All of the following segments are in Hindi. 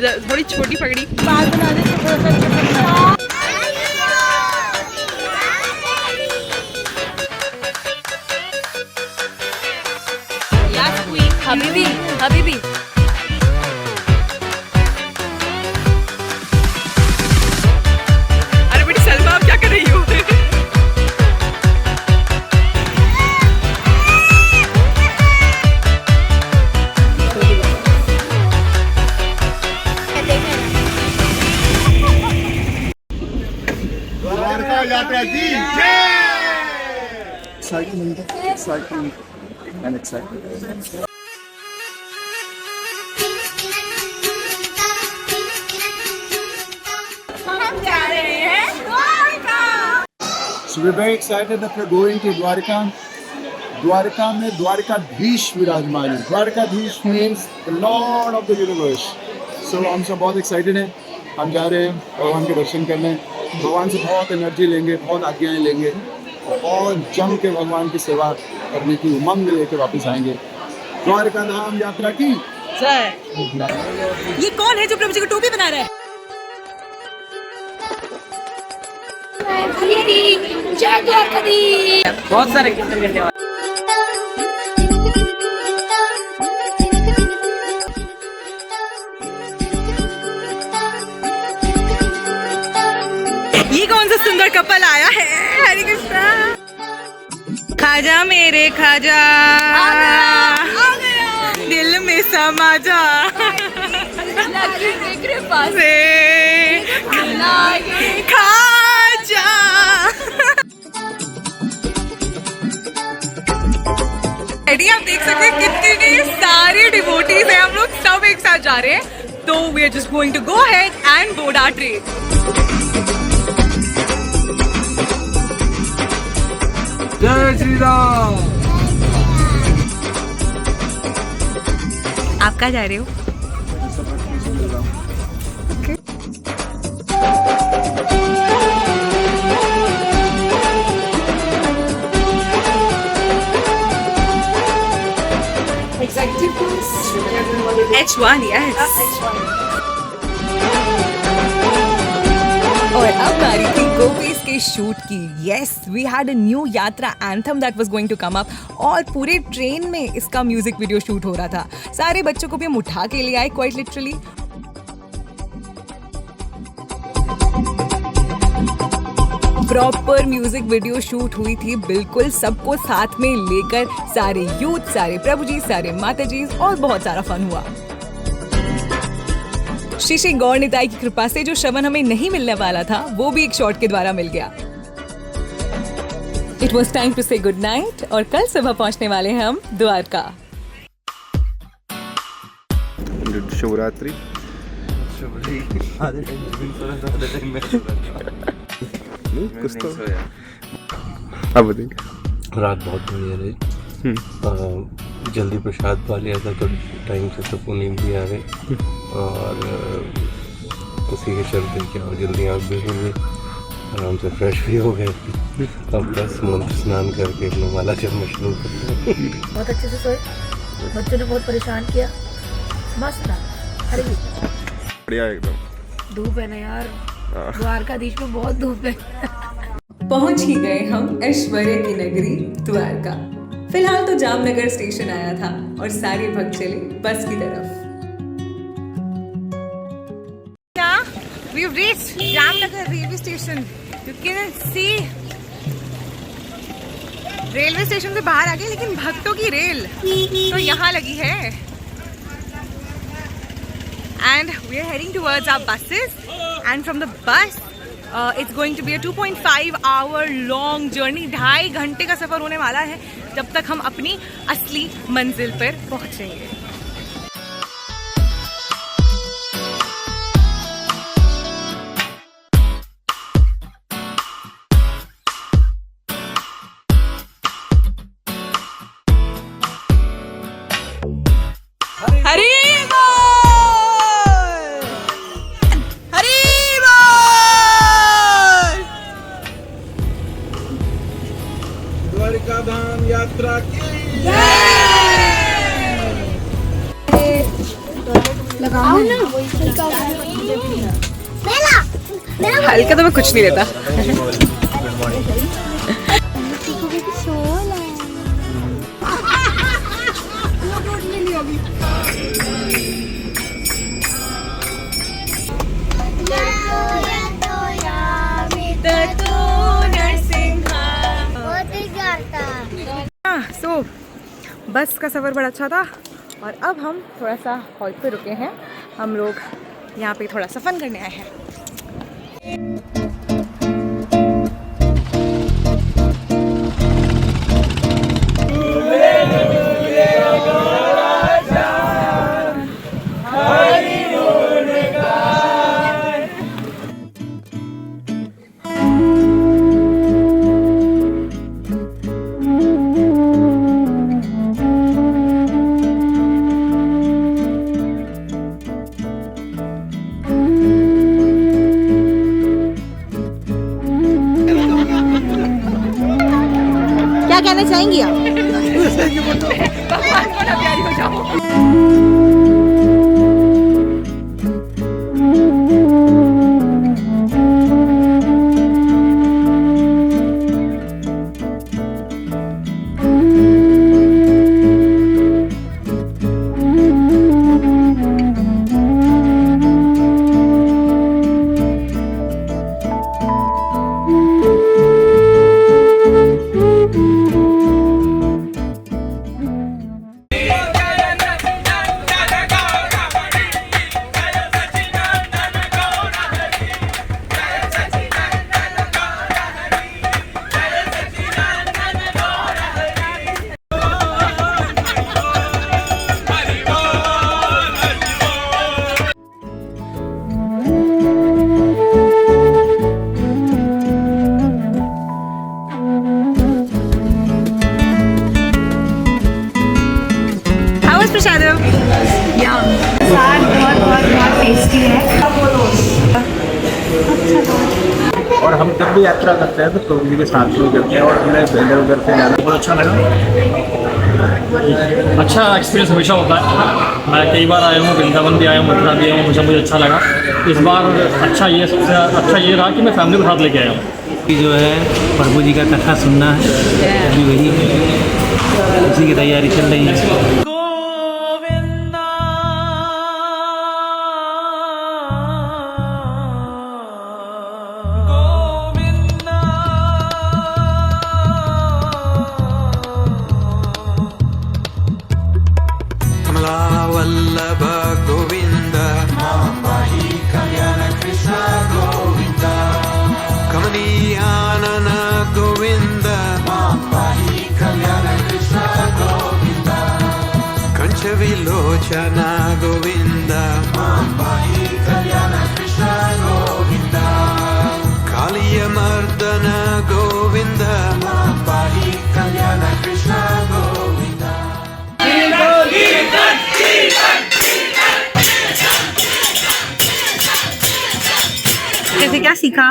थोड़ी छोटी पगड़ी। हबीबी हबीबी अरे बेटी सलमा, आप क्या कर रही हो? द्वारका यात्रा की जय। Excitement and excitement. So we're very excited that we're going to Dwarka. Dwarka में द्वारकाधीश विराजमान है. Dwarkadhish means the Lord of the universe. So हम सब बहुत excited हैं. हम जा रहे हैं भगवान के दर्शन करने. भगवान से बहुत एनर्जी लेंगे, बहुत आज्ञाएं लेंगे और जम के भगवान की सेवा करने की उमंग लेके वापस आएंगे. द्वारका धाम यात्रा की जय। ये कौन है जो प्रभु जी को टोपी बना रहा है? जय द्वारकाधीश। बहुत सारे कीर्तन करने वाले। ये कौन सा सुंदर कपल आया है? हरे कृष्णा। खाजा मेरे खाजा, दिल में समा जा कृपा से खाजा। आप देख सकते हैं कितने सारे डिवोटीज हैं, हम लोग सब एक साथ जा रहे हैं। तो we are just going to go ahead and board our train. जय श्री राम। आप कहाँ जा रहे हो? H1, yes. और अब बारी थी गोपीज के शूट की। Yes, we had a new yatra anthem that was going to come up और पूरे ट्रेन में इसका म्यूजिक वीडियो शूट हो रहा था। सारे बच्चों को भी हम उठा के ले आए quite literally. Proper music video shoot हुई थी, बिल्कुल सबको साथ में लेकर, सारे यूथ, सारे प्रभु जी, सारे माता जी और बहुत सारा फन हुआ। श्री श्री गौर निताई की कृपा से जो श्रवण हमें नहीं मिलने वाला था वो भी एक शॉट के द्वारा मिल गया। इट वॉज टाइम टू से गुड नाइट और कल सुबह पहुंचने वाले हैं हम द्वारका। शिवरात्रि कुछ तो अब रात बहुत बढ़िया रही। जल्दी प्रसाद पा लिया था तो टाइम से सबको नींद भी आ गई और उसी के चलते क्या जल्दी आँख भी खुल गई, आराम से फ्रेश भी हो गए। अब बस मंत्र स्नान करके अपना माला जपना शुरू करते हैं। बहुत अच्छे से सोए, बच्चों ने बहुत परेशान किया, मस्त था। अरे बढ़िया एकदम। धूप है ना यार, द्वारकाधीश में बहुत धूप है। पहुंच ही गए हम ऐश्वर्य की नगरी द्वारका। फिलहाल तो जामनगर स्टेशन आया था और सारे भक्त चले बस की तरफ। We've reached Jamnagar railway station. You can see railway station से बाहर आ गए, लेकिन भक्तों की रेल तो यहाँ लगी है। And we are heading towards our buses, and from the bus it's going to be a 2.5 hour long journey. 2.5 घंटे का सफर होने वाला है जब तक हम अपनी असली मंजिल पर पहुंचेंगे। द्वारका धाम यात्रा की हल्का तो मैं कुछ नहीं लेता। सो बस का सफ़र बड़ा अच्छा था और अब हम थोड़ा सा हॉल्ट पे रुके हैं। हम लोग यहाँ पे थोड़ा सा फन करने आए हैं। क्या कहना चाहेंगी आप? प्यारी हो जाओ। प्रसाद बहुत टेस्टी है। और हम जब भी यात्रा करते हैं तो फैमिली के साथ में करते हैं और हमें इधर उधर से जाना बहुत अच्छा लगा। अच्छा एक्सपीरियंस हमेशा होता है। मैं कई बार आया हूँ, वृंदावन भी आया हूँ, मथुरा भी आया हूँ, मुझे अच्छा लगा। इस बार अच्छा ये सबसे अच्छा ये रहा कि मैं फैमिली के साथ लेके आया हूँ। जो है प्रभु जी का कथा सुनना है, अभी वही उसी की तैयारी चल रही है। वल्लभ गोविंद कल्याण कृष्ण गोविंद कमनीयानन गोविंद कल्याण कृष्ण गोविंद कंच विलोचन गोविंद कल्याण कृष्ण गोविंद कालिय मर्दन गोविंद कल्याण कृष्ण गोविंद। कैसे क्या सीखा?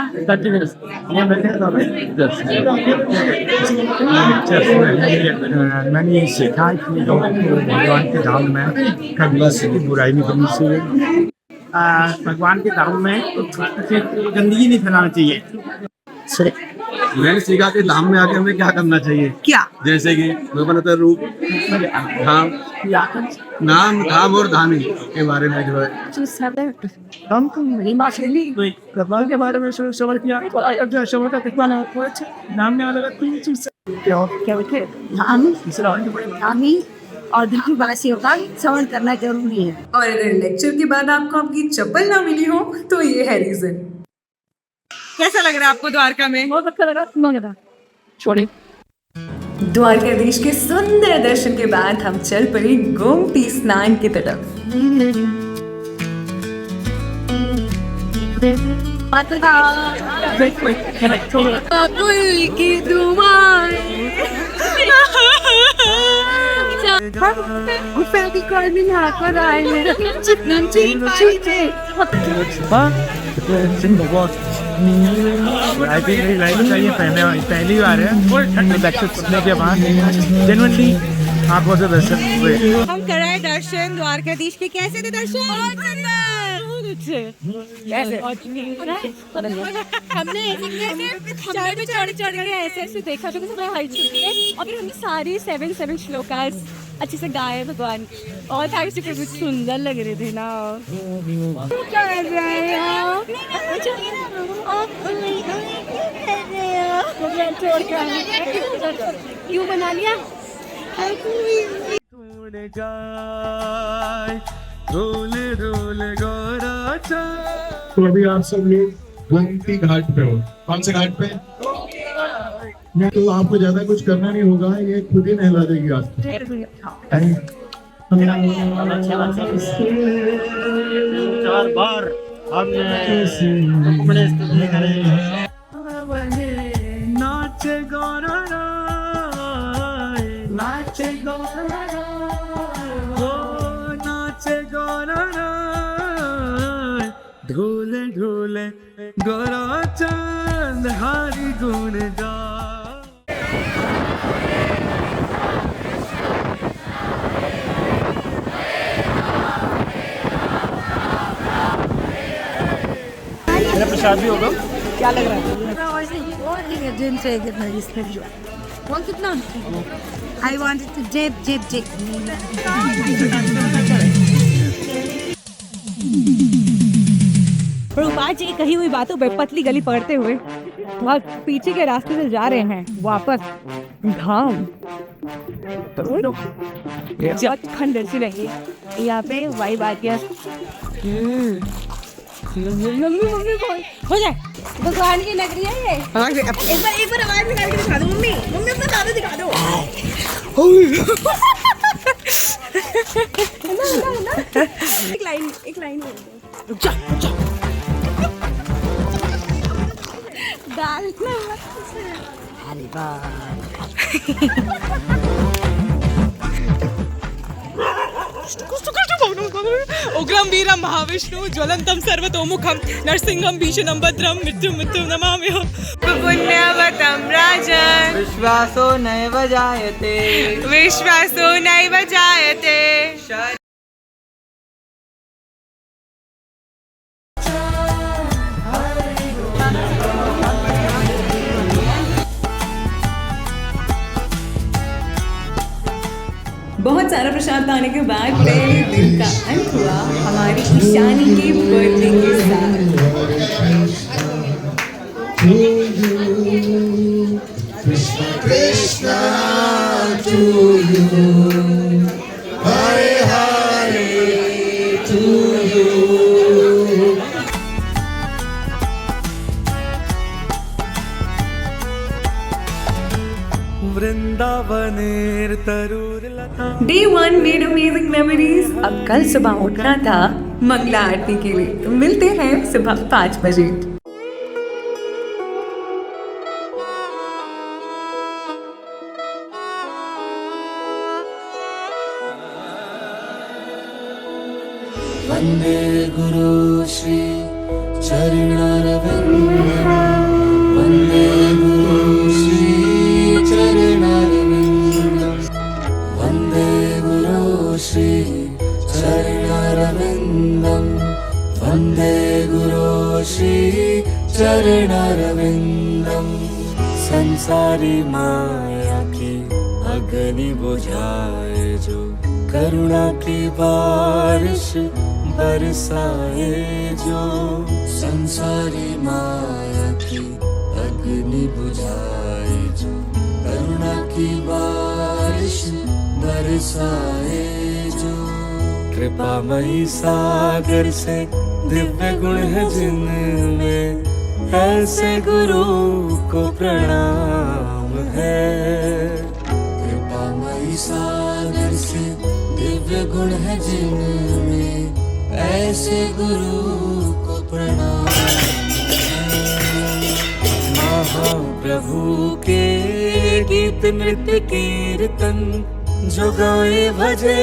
मैंने ये सीखा कि भगवान के धाम में कभी किसी की बुराई नहीं करनी चाहिए। भगवान के धाम में गंदगी नहीं फैलाना चाहिए। मैंने सीखा कि धाम में आके हमें क्या करना चाहिए। क्या? जैसे कि भगवान रूप धाम नाम धाम और धामी के बारे में जो है भगवान के बारे में श्रवण किया नाम में अलग धामी और धामवासियों का श्रवण करना जरूरी है। और अगर लेक्चर के बाद आपको आपकी चप्पल ना मिली हो तो ये है रीजन। कैसा लग रहा है आपको द्वारका में? बहुत अच्छा लगा। छोड़े द्वारकाधीश के सुंदर दर्शन के बाद हम चल पड़े गोमती स्नान की तरफ। पहली बार है लेक्चर सुनने के बाद जेन्युइनली आंखों से दर्शन हुए। हम कर रहे हैं दर्शन द्वारकाधीश के। कैसे थे दर्शन? बहुत अच्छे। कैसे? हमने चढ़ पे चढ़ के ऐसे देखा तो थोड़ा हाइट छूटी है और फिर हमने सारी 7 श्लोकास अच्छे से गाए भगवान और थैंक्स टू कुछ सुंदर लग रहे थे ना। कर रहे हो क्यों बना लिया? तो अभी आप सब लोग गोमती घाट पे हो। कौन से घाट पे? तो आपको ज्यादा कुछ करना नहीं होगा, ये खुद ही नहला देगी आपको। 4 बार हमने अपने स्तुति करें। नाचे गौरा नाचे गौरा नाचे गौरा ढोले ढोले गौरा चांद हारी गुण गा। प्रसाद भी होगा। क्या लग रहा है? कौन कितना? I wanted to dip. Prabhupada ji की कही हुई बातों पे पतली गली पकड़ते हुए वहाँ पीछे के रास्ते से जा रहे हैं वापस धाम। खंडर से रही यहाँ पे वाइब आ गया। मम्मी हो जाए भगवान की नगरी है ये। एक बार आवाज निकाल के दिखा दो मम्मी अपना दादा दिखा दो। एक लाइन रुक जा दाल अरे उग्रम वीरम महाविष्णु ज्वलंतम सर्वतोमुखम नरसिंहम भीषणम भद्रम मृत्युम नमाम्यहम् पुण्यवतम राजन विश्वासो नैव जायते बहुत सारा प्रसाद पाने के बाद पहले दिन का अंत हुआ हमारी ईशानी के बर्थडे के साथ। वृंदावनेर तरूर लता। Day 1 made amazing memories। अब कल सुबह उठना था मंगला आरती के लिए, तो मिलते हैं सुबह 5 बजे। वंदे गुरु श्री चरणारविंदम। वंदे गुरु श्री चरणारविंदम। वंदे गुरु श्री चरणारविंदम। वंदे गुरु श्री चरणारविंदम। संसारी माया की अग्नि बुझाए जो करुणा की बारिश बरसाए जो। संसारी माया की अग्नि बुझाए जो करुणा की बारिश बरसाए जो। कृपामयी सागर से दिव्य गुण है जिनमें ऐसे गुरु को प्रणाम है। कृपामयी सागर से दिव्य गुण है जिनमें ऐसे गुरु को प्रणाम है। महाप्रभु के गीत नृत्य कीर्तन जो गाए भजे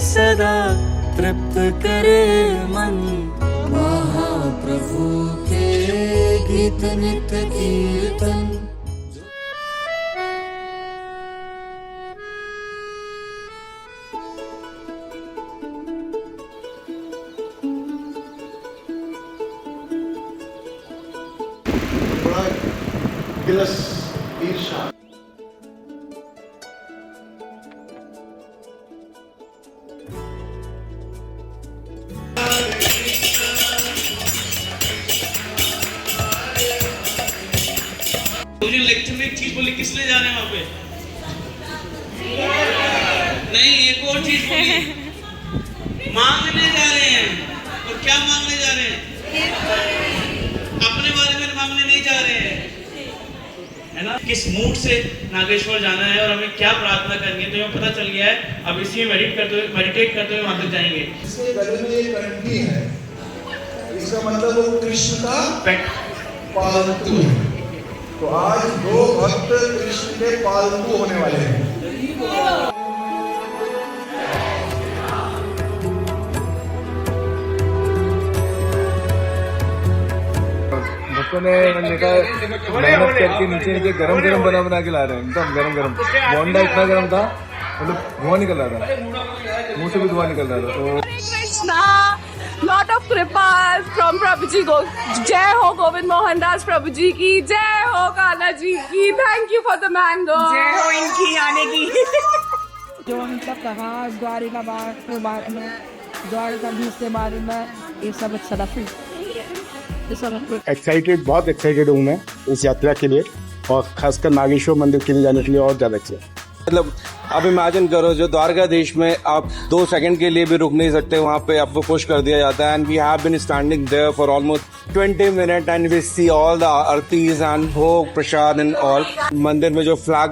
सदा तृप्त करे मन। महाप्रभु के गीत नृत्य कीर्तन दिलस ईर्षा। मुझे लेक्चर में एक चीज बोली, किस लिए जा रहे हैं वहाँ पे? नहीं, एक और चीज बोली, मांगने जा रहे हैं। और क्या मांगने जा रहे हैं? अपने बारे में मांगने नहीं जा रहे हैं, है ना? किस मूड से नागेश्वर जाना है और हमें क्या प्रार्थना करनी है, तो हमें पता चल गया है। अब इसी में मेडिटेट करते हुए वहां तक जाएंगे। इसके गले में एक कंठी है, इसका मतलब वो कृष्ण का पालतू है। तो आज 2 भक्त कृष्ण के पालतू होने वाले हैं। भक्तों ने देखा मेहनत करके नीचे नीचे गरम गरम बना के ला रहे हैं, एकदम गरम गरम। बोंडा इतना गरम था, मतलब धुआं निकल रहा था, मुंह से भी धुआं निकल रहा था। तो कृष्णा, लॉट ऑफ कृपा फ्रॉम प्रभु जी को। जय हो गोविंद मोहन दास प्रभु जी की, जय हो कान्हा जी की। Thank you for the mango, जय हो इनकी आने की। जो हम सब कहा द्वारिका के बारे में, द्वारिकाधीश के बारे में, ये सब अच्छा लगता है। एक्साइटेड, बहुत एक्साइटेड हूँ मैं इस यात्रा के लिए, और खासकर नागेश्वर मंदिर के लिए जाने के लिए और ज़्यादा एक्साइटेड। मतलब अब इमेजिन करो, जो द्वारकाधीश में आप 2 सेकंड के लिए भी रुक नहीं सकते, वहाँ पे आपको पुश कर दिया जाता है। And we have been standing there for almost 20 minute and we see all the aartis and bhog prasad and all. मंदिर में जो फ्लैग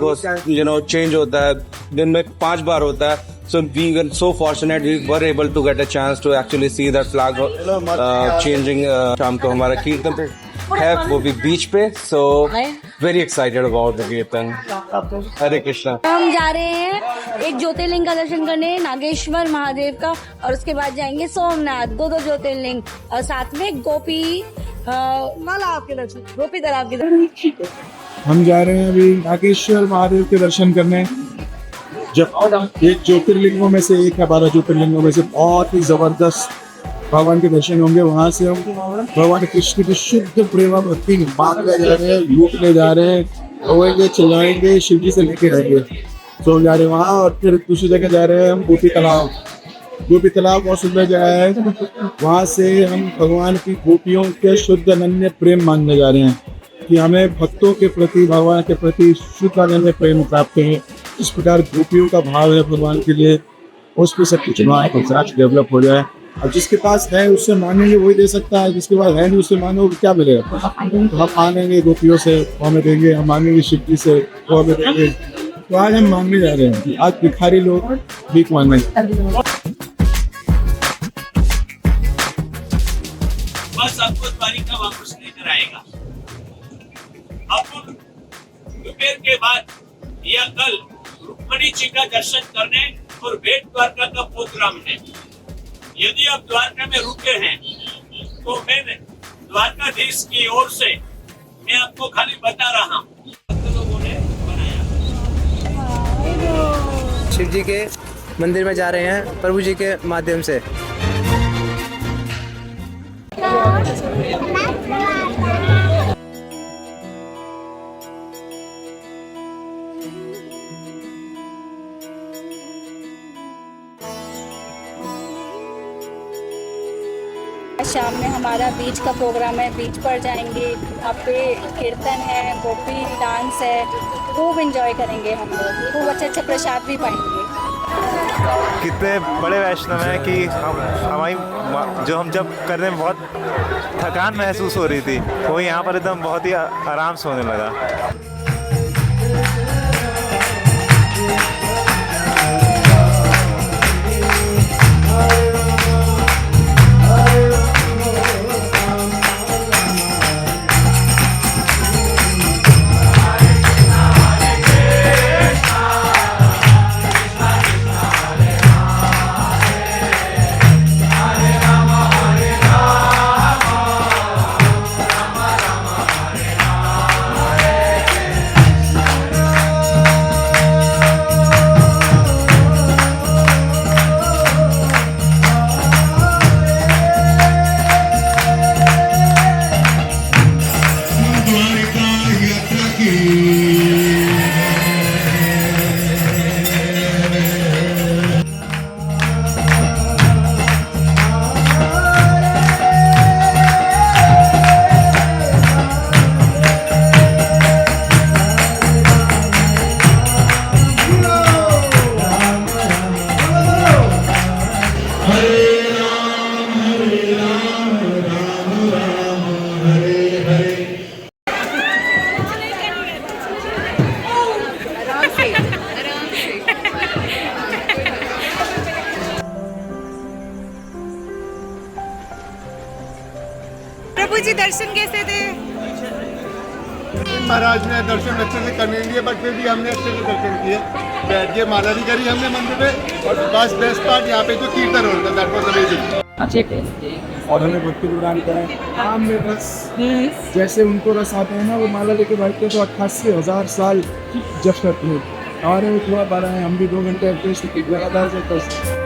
चेंज होता है, दिन में 5 बार होता है। So we were so fortunate, we were able to get a chance to actually see that flag changing. शाम को हमारा कीर्तन पे है, वो भी बीच पे, so very excited about the कीर्तन। हरे कृष्णा। हम जा रहे हैं एक ज्योतिर्लिंग का दर्शन करने, नागेश्वर महादेव का, और उसके बाद जाएंगे सोमनाथ। 2 ज्योतिर्लिंग, और साथ में गोपी तालाब के दर्शन, गोपी तालाब के दर्शन। हम जा रहे हैं अभी नागेश्वर महादेव के दर्शन करने। जब एक ज्योतिर्लिंगों में से एक है, 12 ज्योतिर्लिंगों में से बहुत ही जबरदस्त भगवान के दर्शन होंगे। वहाँ से हम भगवान कृष्ण की शुद्ध प्रेम भक्ति मांगने जा रहे हैं, लूटने जा रहे हैं, रोएंगे, चिल्लाएंगे, शिव जी से लेके रहेंगे। तो जा रहे हैं वहाँ, और फिर दूसरी जगह जा रहे हैं हम गोपी तालाब। गोपी तालाब बहुत सुंदर जगह है, वहाँ से हम भगवान की गोपियों के शुद्ध अनन्य प्रेम मांगने जा रहे हैं कि हमें भक्तों के प्रति, भगवान के प्रति शुद्ध अनन्य प्रेम प्राप्त है। इस प्रकार गोपियों का भाव है भगवान के लिए, उस पर सब कुछ डेवलप हो जाए। अब जिसके पास है उससे मांगेंगे वही दे सकता है, जिसके पास है नहीं उससे मांगोगे क्या मिलेगा? तो हम मांगेंगे गोपियों से, वो हमें देंगे, हम मांगेंगे शिव जी से, वो हमें देंगे। तो आज हम मांगने जा रहे हैं, आज भिखारी लोग भीख मांगने। बस आपको द्वारिका वापस लेकर आएगा। अब दोपहर के बाद या कल रुक्मणी जी का दर्शन करने और बेट द्वारका का प्रोग्राम है। यदि आप द्वारका में रुके हैं तो मैंने द्वारकाधीश की ओर से मैं आपको खाली बता रहा हूँ, लोगों ने बनाया। शिव जी के मंदिर में जा रहे हैं प्रभु जी के माध्यम से। शाम में हमारा बीच का प्रोग्राम है, बीच पर जाएंगे, वहाँ पे कीर्तन है, गोपी डांस है, खूब एंजॉय करेंगे हम लोग, खूब अच्छे प्रसाद भी पाएंगे। कितने बड़े वैष्णव हैं कि हमारी जो हम जब करने में बहुत थकान महसूस हो रही थी, वो यहाँ पर एकदम बहुत ही आराम से होने लगा। प्रभु जी दर्शन कैसे थे? महाराज ने दर्शन अच्छे से करने दिए, बट फिर भी हमने अच्छे से दर्शन किए। बैठ के माला भी करी हमने मंदिर में, और बस बेस्ट पार्ट यहाँ पे जो कीर्तन हो रहा था, दैट वाज अमेजिंग। और हमें भक्ति प्रदान करें आम में रस, जैसे उनको रस आते हैं ना, वो माला लेके बैठते हैं तो 88,000 साल जप करते हैं। हमारे में थोड़ा बारह है, हम भी 2 घंटे लगातार से करते हैं।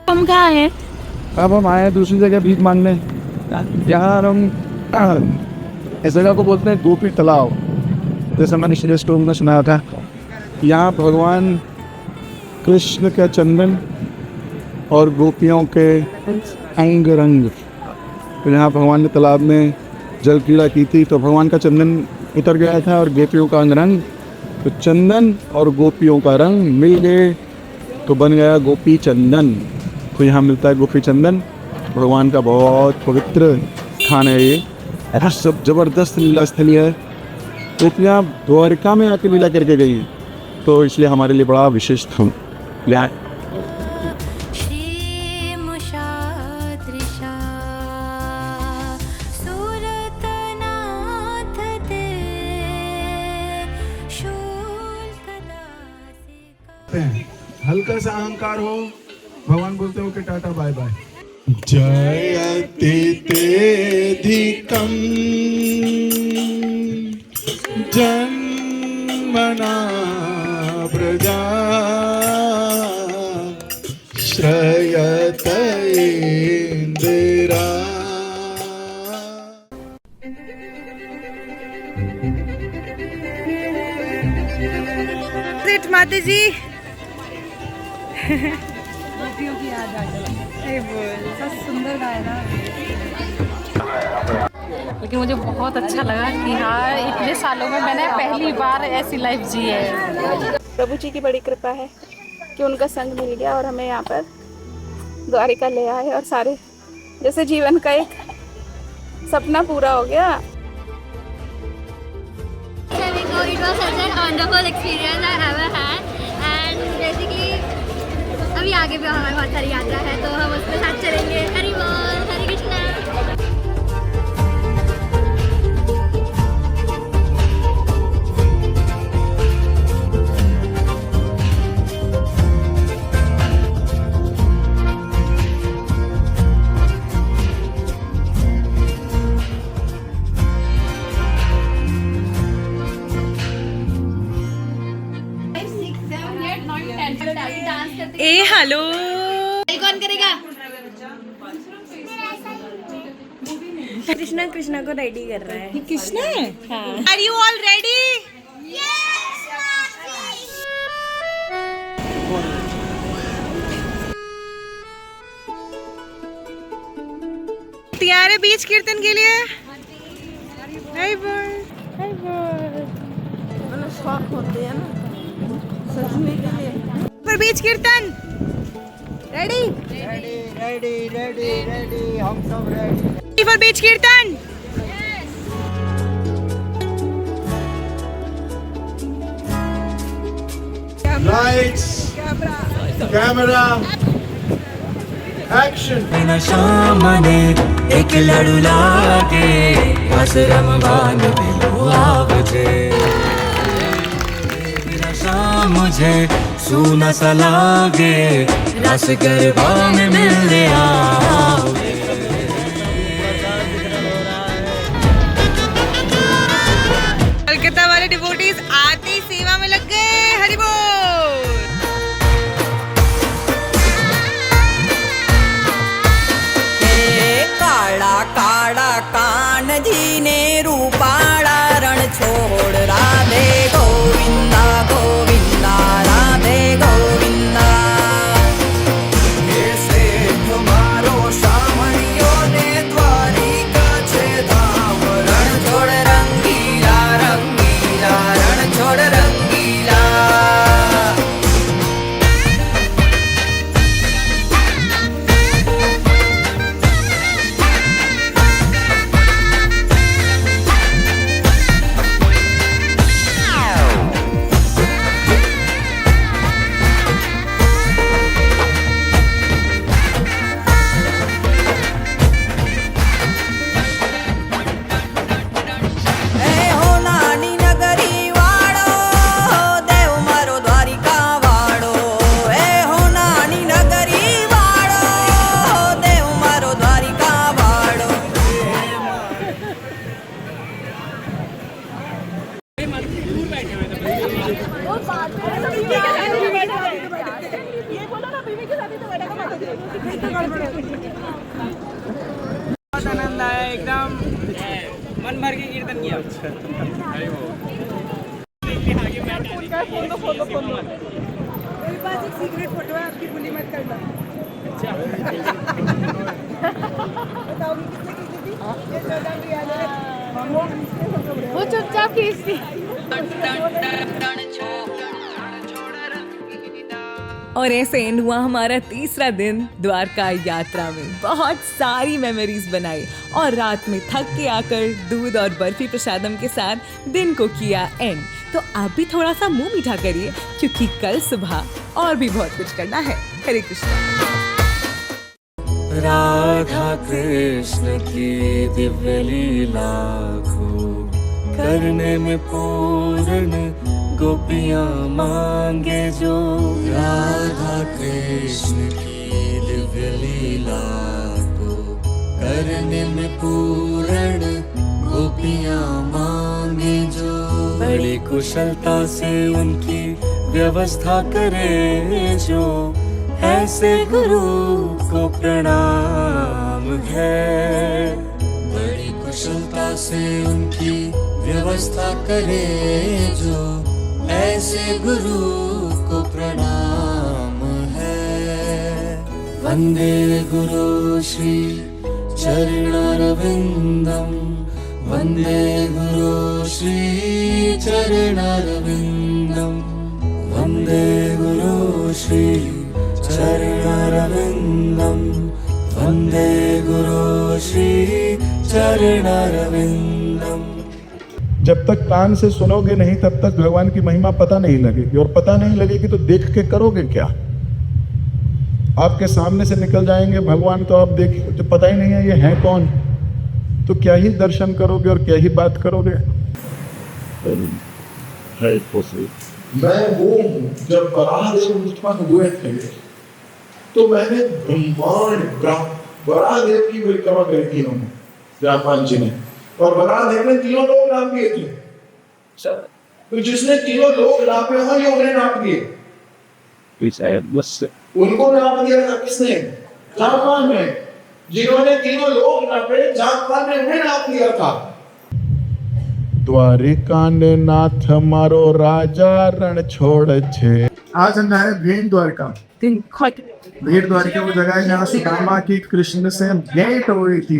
हम कहाँ हैं? अब हम आए हैं दूसरी जगह भीख मांगने। यहाँ हम इस जगह को बोलते हैं गोपी तालाब। जैसे मैंने श्री स्टोर में सुनाया था, यहाँ भगवान कृष्ण का चंदन और गोपियों के अंग रंग। तो यहाँ भगवान ने तालाब में जल क्रीड़ा की थी, तो भगवान का चंदन उतर गया था और गोपियों का अंग रंग। तो चंदन और गोपियों का रंग मिल गए तो बन गया गोपी चंदन। तो यहाँ मिलता है गोपी चंदन। भगवान का बहुत पवित्र स्थान है ये, ऐसा सब जबरदस्त लीला स्थली है। गोपियाँ द्वारिका में आके लीला करके गई, तो इसलिए हमारे लिए बड़ा विशेष था। हल्का सा अहंकार हो, भगवान बोलते हो कि टाटा बाय बाय। जयति तेधिकं जन्मना प्रजा श्रयत इंदिरा। माता जी गोपियों की याद आ गई। सब सुंदर गाया ना, लेकिन मुझे बहुत अच्छा लगा कि हाँ इतने सालों में मैंने पहली बार ऐसी लाइफ जी है। प्रभु जी की बड़ी कृपा है कि उनका संग मिल गया और हमें यहाँ पर द्वारिका ले आए, और सारे जैसे जीवन का एक सपना पूरा हो गया। It was such an wonderful experience I ever had, and basically अभी आगे भी हमारी बहुत सारी यात्रा है, तो हम उसके साथ चलेंगे। हरि बोल, हरे कृष्णा। ए हेलो, कौन करेगा? कृष्णा कृष्णा को रेडी कर रहा है। कृष्णा है? हाँ। Are you all ready? तैयार है बीच कीर्तन के लिए? हाय बोल, हाय बोल। शौक होते हैं ना सजने के लिए। पर बीच कीर्तन ready? Ready ready ready ready, हम सब रेडी फॉर बीच कीर्तन। Lights, camera, action. बिना शाम ने एक लड़ू लागे, आश्रम बान दिलो आवजे। बिना शाम मुझे सूना सा लागे, रस गरबा में मिलने आओगे। कलकत्ता वाले डिवोटीज आते ही सेवा में लग गए। हरि बोल। काड़ा काड़ा कान जी ने रूपाड़ा रण छोड़, राधे गोविंदा गोविंदा राधे गोविंदा। ऐसे तुम्हारो मन भर के कीर्तन किया। मेरे पास एक सीक्रेट फोटो है, आपकी भूली मत करना। बताओगी किसने खींची थी? ये चौदह भी याद है। वो चुपचाप खींचती। और ऐसे एंड हुआ हमारा तीसरा दिन द्वारका यात्रा में। बहुत सारी मेमोरीज बनाई और रात में थक के आकर दूध और बर्फी प्रसादम के साथ दिन को किया एंड। तो आप भी थोड़ा सा मुंह मीठा करिए क्योंकि कल सुबह और भी बहुत कुछ करना है। हरे कृष्णा। राधा कृष्ण की दिव्य लीला को करने में पूर्ण गोपियाँ मांगे जो। राधा कृष्ण की दिव्य लीला को करने में पूर्ण गोपियाँ मांगे जो। बड़ी कुशलता से उनकी व्यवस्था करे जो। ऐसे गुरु को प्रणाम है। बड़ी कुशलता से उनकी व्यवस्था करे जो। ऐसे गुरु को प्रणाम है। वंदे गुरु श्री चरणारविंदम। वंदे गुरु श्री चरणारविंदम। वंदे गुरु श्री चरणारविंदम। वंदे गुरु श्री चरणारविंदम। जब तक कान से सुनोगे नहीं तब तक भगवान की महिमा पता नहीं लगेगी, और पता नहीं लगेगी तो देख के करोगे क्या? आपके सामने से निकल जाएंगे भगवान तो आप देखिए, तो पता ही नहीं है ये है कौन, तो क्या ही दर्शन करोगे और क्या ही बात करोगे। मैं वो जब बराह देव उत्पन्न हुए थे तो मैंने ब्रह्मांड बराह देव की परिक्रमा करी थी जापान जी ने, और बराह देव ने तीनों लोग नाप दिए थे। तो जिसने तीनों लोग नापे हो ये उन्हें नाप दिए, उनको नाप दिया था किसने? जापान में। जिन्होंने तीनों लोग नापे जापान ने उन्हें नाप दिया था। द्वारिका ने नाथ मारो राजा रण छोड़ छे। आज हम है भेंट द्वारका। भेंट द्वारका वो जगह है जहाँ सुदामा की कृष्ण से भेंट हो रही थी,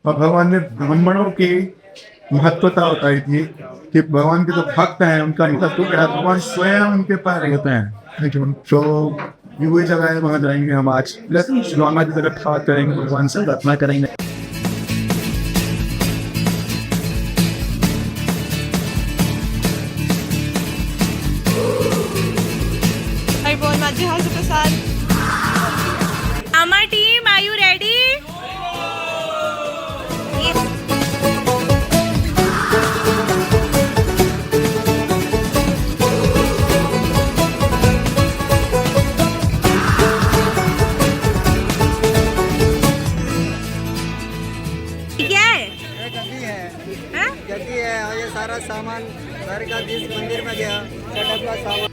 और भगवान ने ब्राह्मणों की महत्वता बताई थी कि भगवान के जो भक्त हैं उनका महत्व क्या है, भगवान स्वयं उनके पास रहते हैं। तो ये वही जगह है, वहाँ जाएंगे हम आज। सुदामा की तरफ बात करेंगे, भगवान से प्रार्थना करेंगे। Our team, are you ready? गद्दी है और ये सारा सामान द्वारकाधीश मंदिर में गया, का सामान।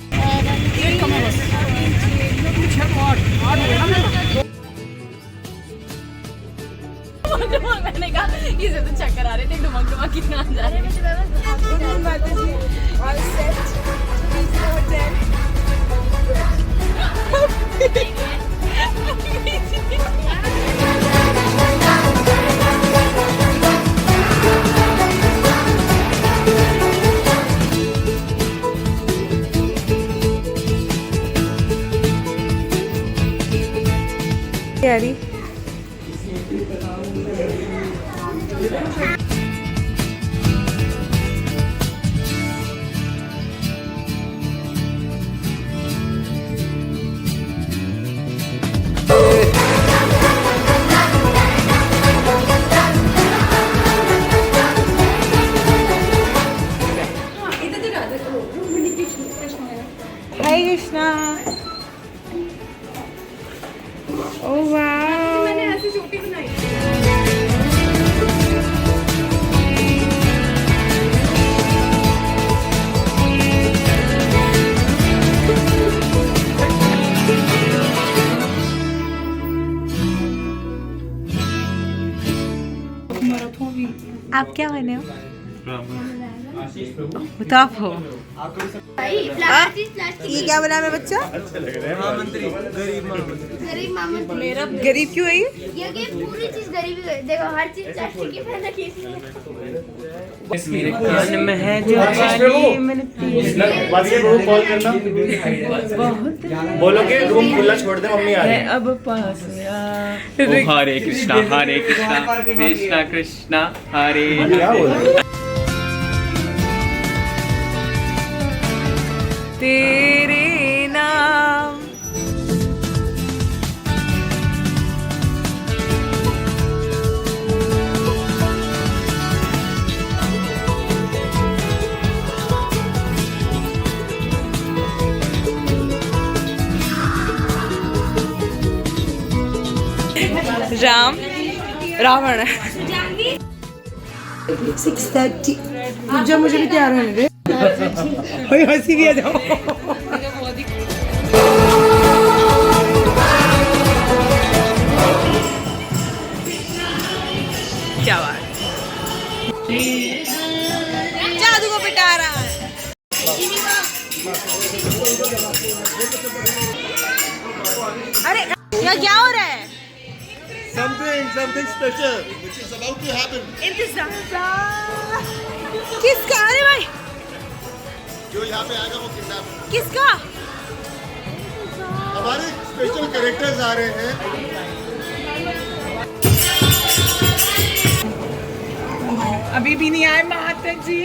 मैंने कहा इसे तो चक्कर आ रहे थे, डुमक डुमक कितना आ जा रहे यारी हाय कृष्णा। ओह वाह, मैंने ऐसी चोटी बनाई। आप क्या बने हो? तो आप हो। ये क्या बना है बच्चा? मेरा गरीब क्यों है ये पूरी चीज गरीबी देखो, हर चीज प्लास्टिक की पैदा की थी। मेरे कान में है जो वाली मैंने कॉल करना बोलो कि रूम खुला छोड़ दे, मम्मी आ रही है। अब पास हरे कृष्णा कृष्णा कृष्णा हरे तेरे नाम। राम रावण 6:30 पूजा, मुझे भी तैयार होने दे। कोई हंसी भी आ जाओ। क्या बात, जादू को पिटा रहा है। अरे यहाँ क्या हो रहा है? Something special which is about to happen. इंतजार किसका? अरे भाई जो यहाँ पे आएगा वो किडनैप। किसका? हमारे स्पेशल कैरेक्टर्स आ रहे हैं। अभी भी नहीं आए महात्मा जी।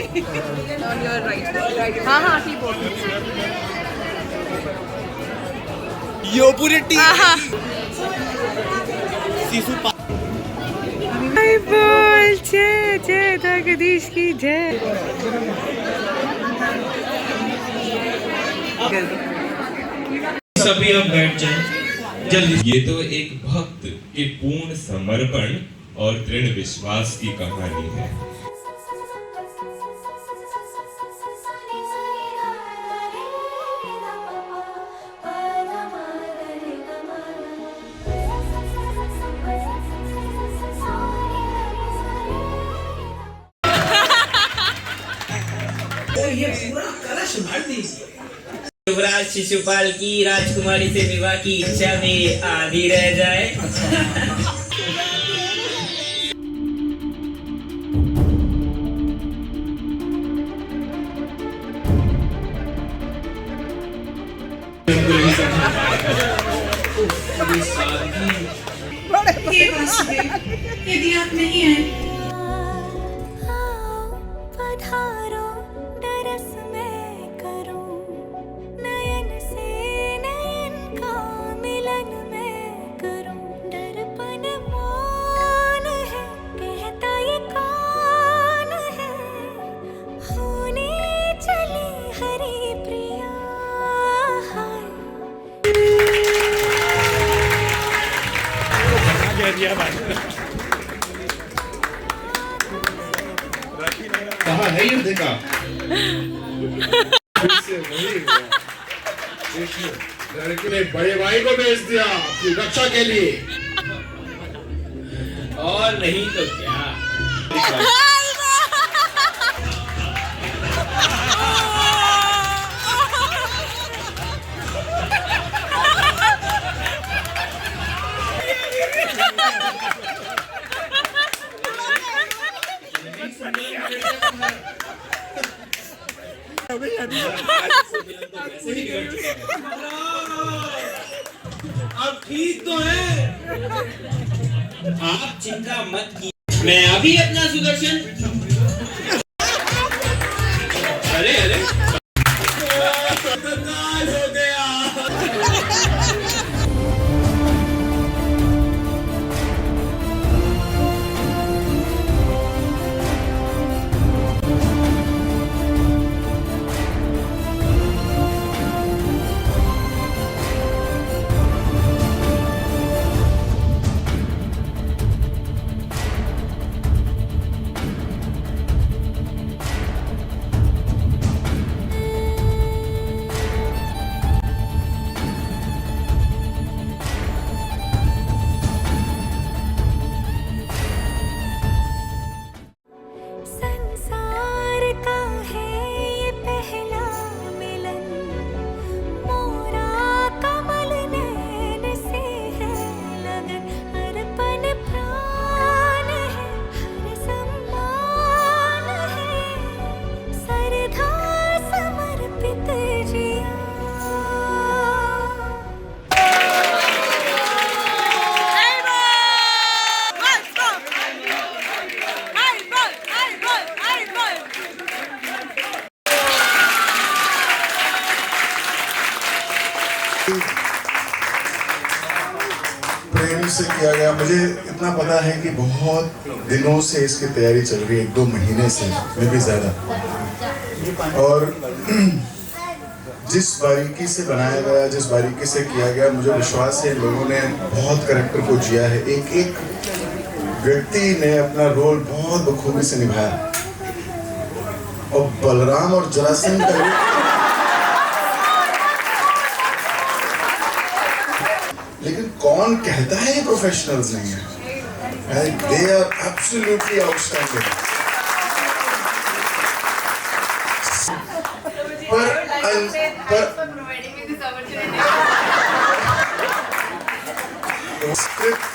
हाँ हाँ ठीक हो। यो पूरी टीम बोल जय जय जगदीश की जय। सभी अब बैठ जाएं जल्दी। ये तो एक भक्त के पूर्ण समर्पण और दृढ़ विश्वास की कहानी है। युवराज शिशुपाल की राजकुमारी से विवाह की इच्छा मेरी आधी रह जाए। यदि आप नहीं आए कहाँ है युद्ध का? लड़की ने बड़े भाई को भेज दिया अपनी रक्षा के लिए। और नहीं तो क्या। अब ठीक तो है, आप चिंता मत कीजिए, मैं अभी अपना सुदर्शन। अरे अरे हो गया। प्रेम से किया गया। मुझे इतना पता है कि बहुत दिनों से इसकी तैयारी चल रही है, 1-2 महीने से, मैं भी ज़्यादा। और जिस बारीकी से बनाया गया, जिस बारीकी से किया गया, मुझे विश्वास है लोगों ने बहुत कैरेक्टर को जिया है। एक एक व्यक्ति ने अपना रोल बहुत बखूबी से निभाया। और बलराम और जरासंध का लेकिन कौन कहता है ये प्रोफेशनल्स नहीं है? They are absolutely outstanding. Script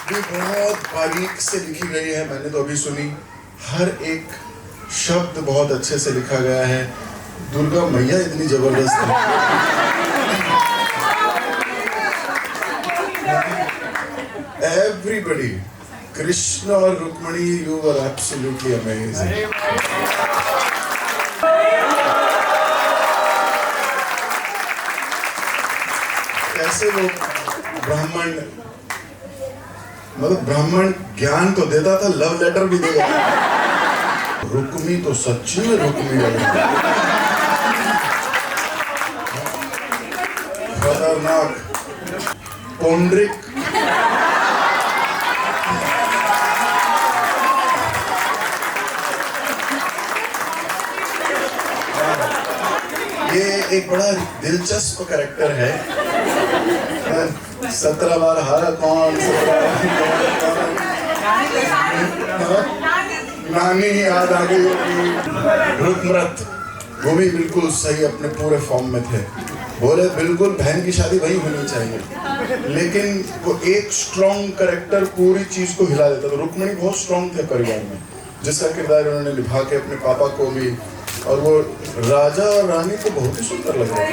भी बहुत बारीक से लिखी गई है, मैंने तो अभी सुनी। हर एक शब्द बहुत अच्छे से लिखा गया है। दुर्गा मैया इतनी जबरदस्त है। Everybody, Krishna और Rukmini, you were absolutely amazing. कैसे वो ब्राह्मण, मतलब ब्राह्मण ज्ञान तो देता था, लव लेटर भी देगा। रुक्मी तो सच्ची में रुक्मी लगा, खतरनाक। पौंड्रिक ये एक बड़ा दिलचस्प कैरेक्टर है। 17 बार हारा कौन, नानी याद आ गई होगी। रुक्मरथ वो भी बिल्कुल सही अपने पूरे फॉर्म में थे। बोले बिल्कुल बहन की शादी वही होनी चाहिए, लेकिन वो एक स्ट्रॉन्ग कैरेक्टर पूरी चीज को हिला देता था। रुक्मणी बहुत स्ट्रॉन्ग थे परिवार में, जिसका किरदार उन्होंने निभा के अपने पापा को भी, और वो राजा और रानी को बहुत ही सुंदर लग रहा था।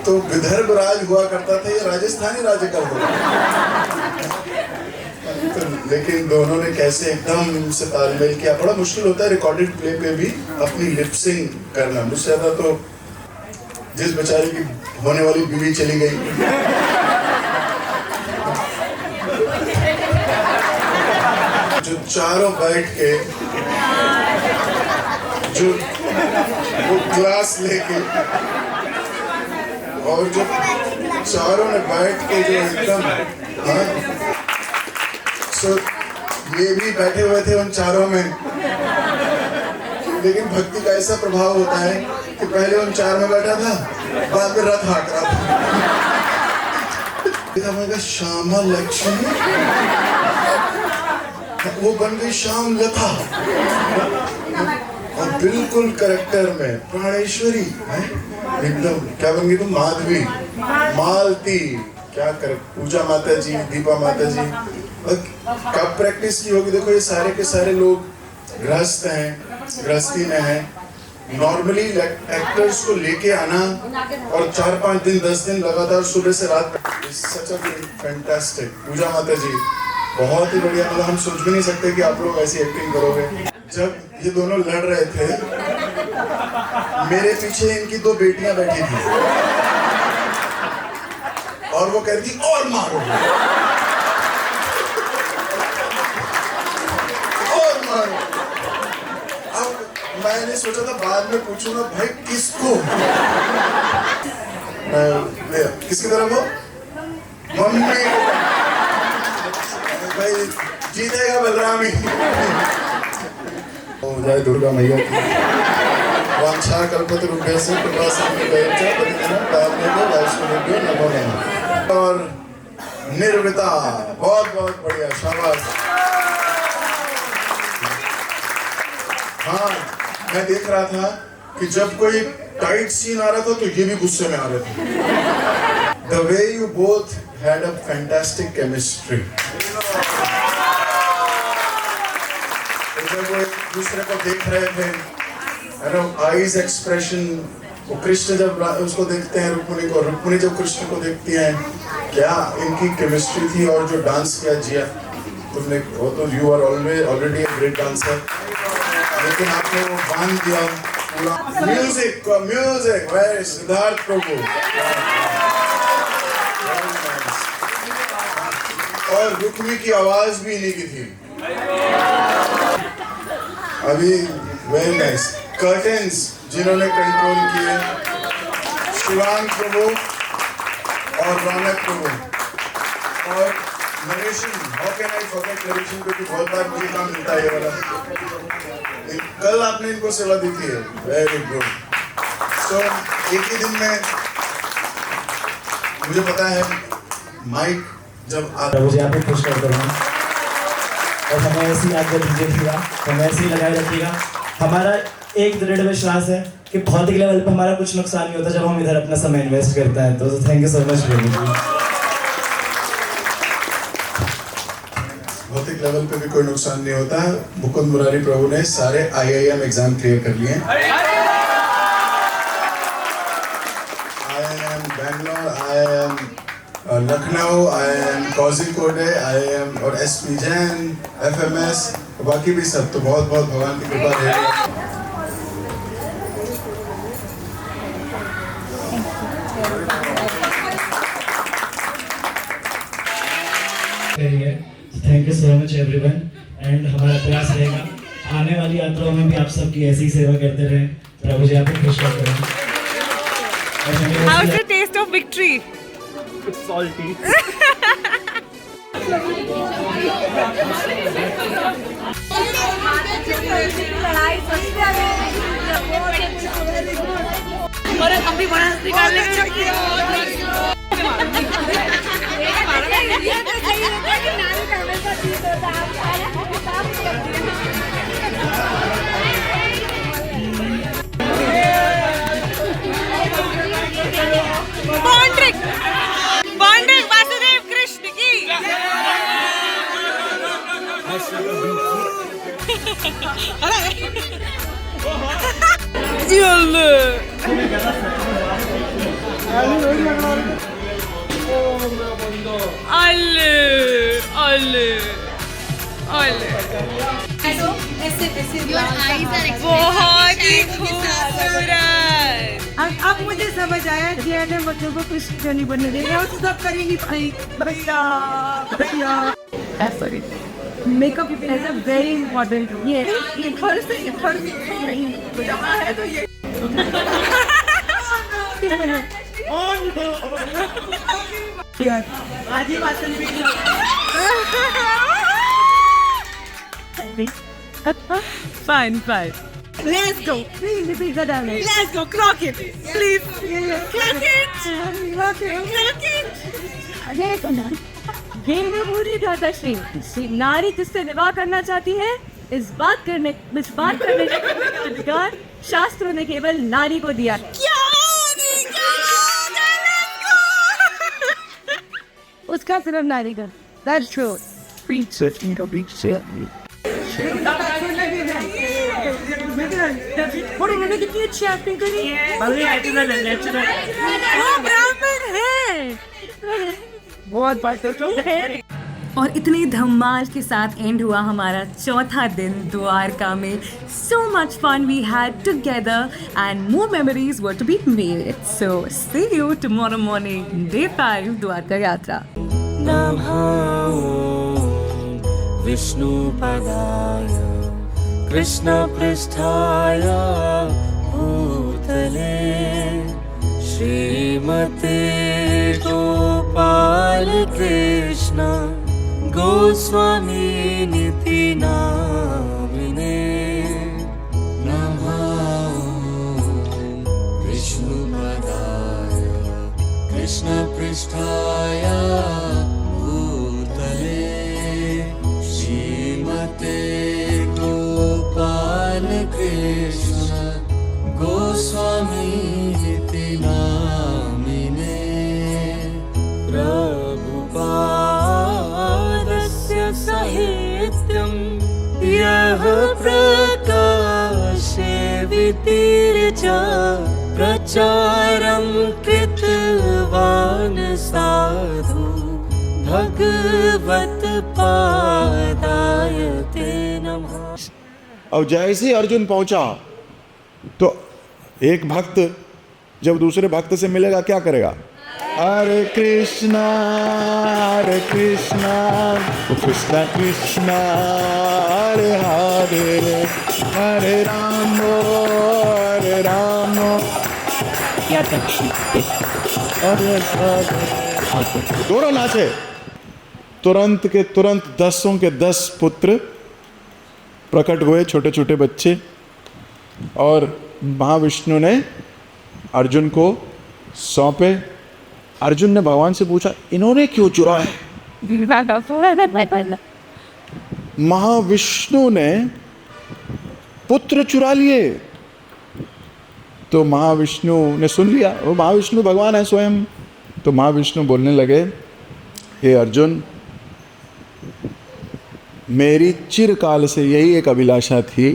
तो विदर्भ राज हुआ करता था, ये राजस्थानी राज्य का हुआ। तो लेकिन दोनों ने कैसे एकदम से तालमेल किया। बड़ा मुश्किल होता है रिकॉर्डेड प्ले पे भी अपनी लिपसिंग करना। मुझसे ज्यादा तो जिस बेचारे की होने वाली बीवी चली गई, जो चारों बैठ के जो वो क्लास लेके, और जो चारों ने बैठ के जो एकदम, ये भी बैठे हुए थे उन चारों में। लेकिन भक्ति का ऐसा प्रभाव होता है कि पहले उन 4 में बैठा था, बाद में रथ हाँक रहा था। श्यामा लक्ष्मी, वो बन गई श्याम लता। और बिल्कुल कैरेक्टर में प्राणेश्वरी एकदम, क्या बन गई तुम? माधवी, मालती, क्या कर, पूजा माता जी, दीपा माता जी। कब प्रैक्टिस की होगी? देखो ये सारे के सारे लोग गृहस्थ हैं, गृहस्थी में हैं। नॉर्मली एक्टर्स को लेके आना और 4-5 दिन 10 दिन लगातार सुबह से रात, सच अ फैंटास्टिक। पूजा माता जी बहुत ही बढ़िया, मतलब हम सोच भी नहीं सकते कि आप लोग ऐसी एक्टिंग करोगे। जब ये दोनों लड़ रहे थे, मेरे पीछे इनकी 2 बेटियां बैठी थी और वो कहती थी और मारो, और मारो। अब मैंने सोचा था बाद में पूछूंगा भाई किसको, किसकी तरफ हो? मम्मी। भाई जीतेगा बलराम ही। जय दुर्गा मैया की। वांछा कल्पतरुभ्यश्च कृपा सिंधुभ्यश्च पतितानां पावनेभ्यो वैष्णवेभ्यो नमो नमः। और निर्विता, बहुत बहुत बढ़िया, शाबाश। हाँ, मैं देख रहा था कि जब कोई टाइट सीन आ रहा था तो ये भी गुस्से में आ रहे थे। The way you both had a fantastic chemistry. जब वो एक दूसरे को देख रहे थे, आईज एक्सप्रेशन, वो कृष्ण जब उसको देखते हैं रुक्मिणी को, रुक्मिणी जब कृष्ण को देखती हैं, क्या इनकी केमिस्ट्री थी। और जो डांस किया जिया तुमने, वो तो you are already a great dancer. लेकिन आपने वो बांध दिया पूरा। Music very Siddharth Prabhu. और रुक्मी की आवाज भी इन्हीं की थी। अभी वेरी नाइस कर्टेन्स जिन्होंने कंट्रोल किए, शिवांग प्रभु और रौनक प्रभु और narration. How can I forget narration, क्योंकि बहुत बार मुझे काम मिलता है ये वाला। कल आपने इनको सेवा दी थी, वेरी गुड। सो एक ही दिन में मुझे पता है माइक जब मुझे आप खुश करते रहें और हमें ऐसी आगे दीजिएगा, हमें ऐसे ही लगाए रखिएगा। हमारा एक दृढ़ विश्वास है कि भौतिक लेवल पर हमारा कुछ नुकसान नहीं होता जब हम इधर अपना समय इन्वेस्ट करते हैं। तो थैंक यू सो मच। भौतिक लेवल पे भी कोई नुकसान नहीं होता है। मुकुंद मुरारी प्रभु ने सारे IIM एग्जाम क्लियर कर लिए। IIM Bangalore, IIM Lucknow, IIM Kozhikode, IIM और SP जैन, FMS, बाकी भी सब। तो बहुत बहुत भगवान की कृपा रहेगी। Thank you so much everyone. And हमारा प्रयास रहेगा आने वाली यात्राओं में भी आप सबकी ऐसी ही सेवा करते रहें। प्रभु जी आपको खुश रखें। How's the taste of victory? It's salty. और हम भी बड़ा निकाल लेंगे। बॉन्ड्रिक वासुदेव कृष्ण की। बहुत ही खूबसूरत। अब मुझे समझ आया कि अगर बच्चों को कुछ नहीं बनने देगा तो सब करेंगी भाई। भैया makeup is a very important. ये घर से है तो ये आज ही भाषण भी Fine. Let's go. Please, pizza down there. Let's go. Clock it. Please. Clock it. ये है पूरी दादाश्री। नारी जिससे विवाह करना चाहती है, इस बात करने का अधिकार शास्त्रों ने केवल नारी को दिया। उसका सिर्फ नारी का। That's true. और उन्होंने कितनी अच्छी एक्टिंग करी। ब्राह्मण है। बहुत बात है। और इतने धमाल के साथ एंड हुआ हमारा चौथा दिन द्वारका में। So much fun we had together and more memories were to be made. So see you tomorrow morning, day 5 Dwarka यात्रा। विष्णुपदाय कृष्णपृष्ठाय भूतले श्रीमते गोपाल कृष्ण गोस्वामी निति नामिने नमः। विष्णुपदाय कृष्णपृष्ठाय भूतले श्रीमते गोपाल कृष्ण गोस्वामी निति नामिने प्रभुपादस्य साहित्यं यः प्रकाशे वितीर्य प्रचारं कृतवान् साधु भगवत् पादाय ते नमः। और जैसे ही अर्जुन पहुंचा तो एक भक्त जब दूसरे भक्त से मिलेगा क्या करेगा? हरे कृष्णा कृष्णा कृष्णा हरे हरे हरे राम दोनों नाचे। तुरंत के तुरंत 10 के 10 पुत्र प्रकट हुए, छोटे छोटे बच्चे, और महाविष्णु ने अर्जुन को सौंपे। अर्जुन ने भगवान से पूछा इन्होंने क्यों चुराए? महाविष्णु ने पुत्र चुरा लिए। तो महाविष्णु ने सुन लिया, वो महाविष्णु भगवान है स्वयं। तो महाविष्णु बोलने लगे, हे अर्जुन, मेरी चिरकाल से यही एक अभिलाषा थी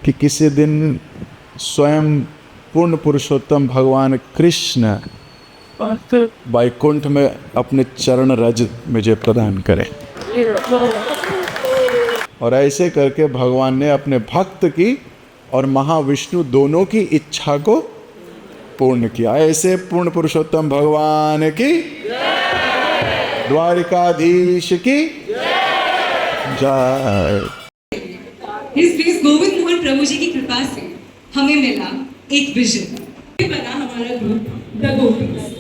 कि किसी दिन स्वयं पूर्ण पुरुषोत्तम भगवान कृष्ण वैकुंठ में अपने चरण रज मुझे प्रदान करें। और ऐसे करके भगवान ने अपने भक्त की और महाविष्णु दोनों की इच्छा को पूर्ण किया। ऐसे पूर्ण पुरुषोत्तम भगवान की, द्वारिकाधीश की जय। इस बीच गोविंद मोहन प्रभु जी की कृपा से हमें मिला एक विजन, बना हमारा group the Gopis.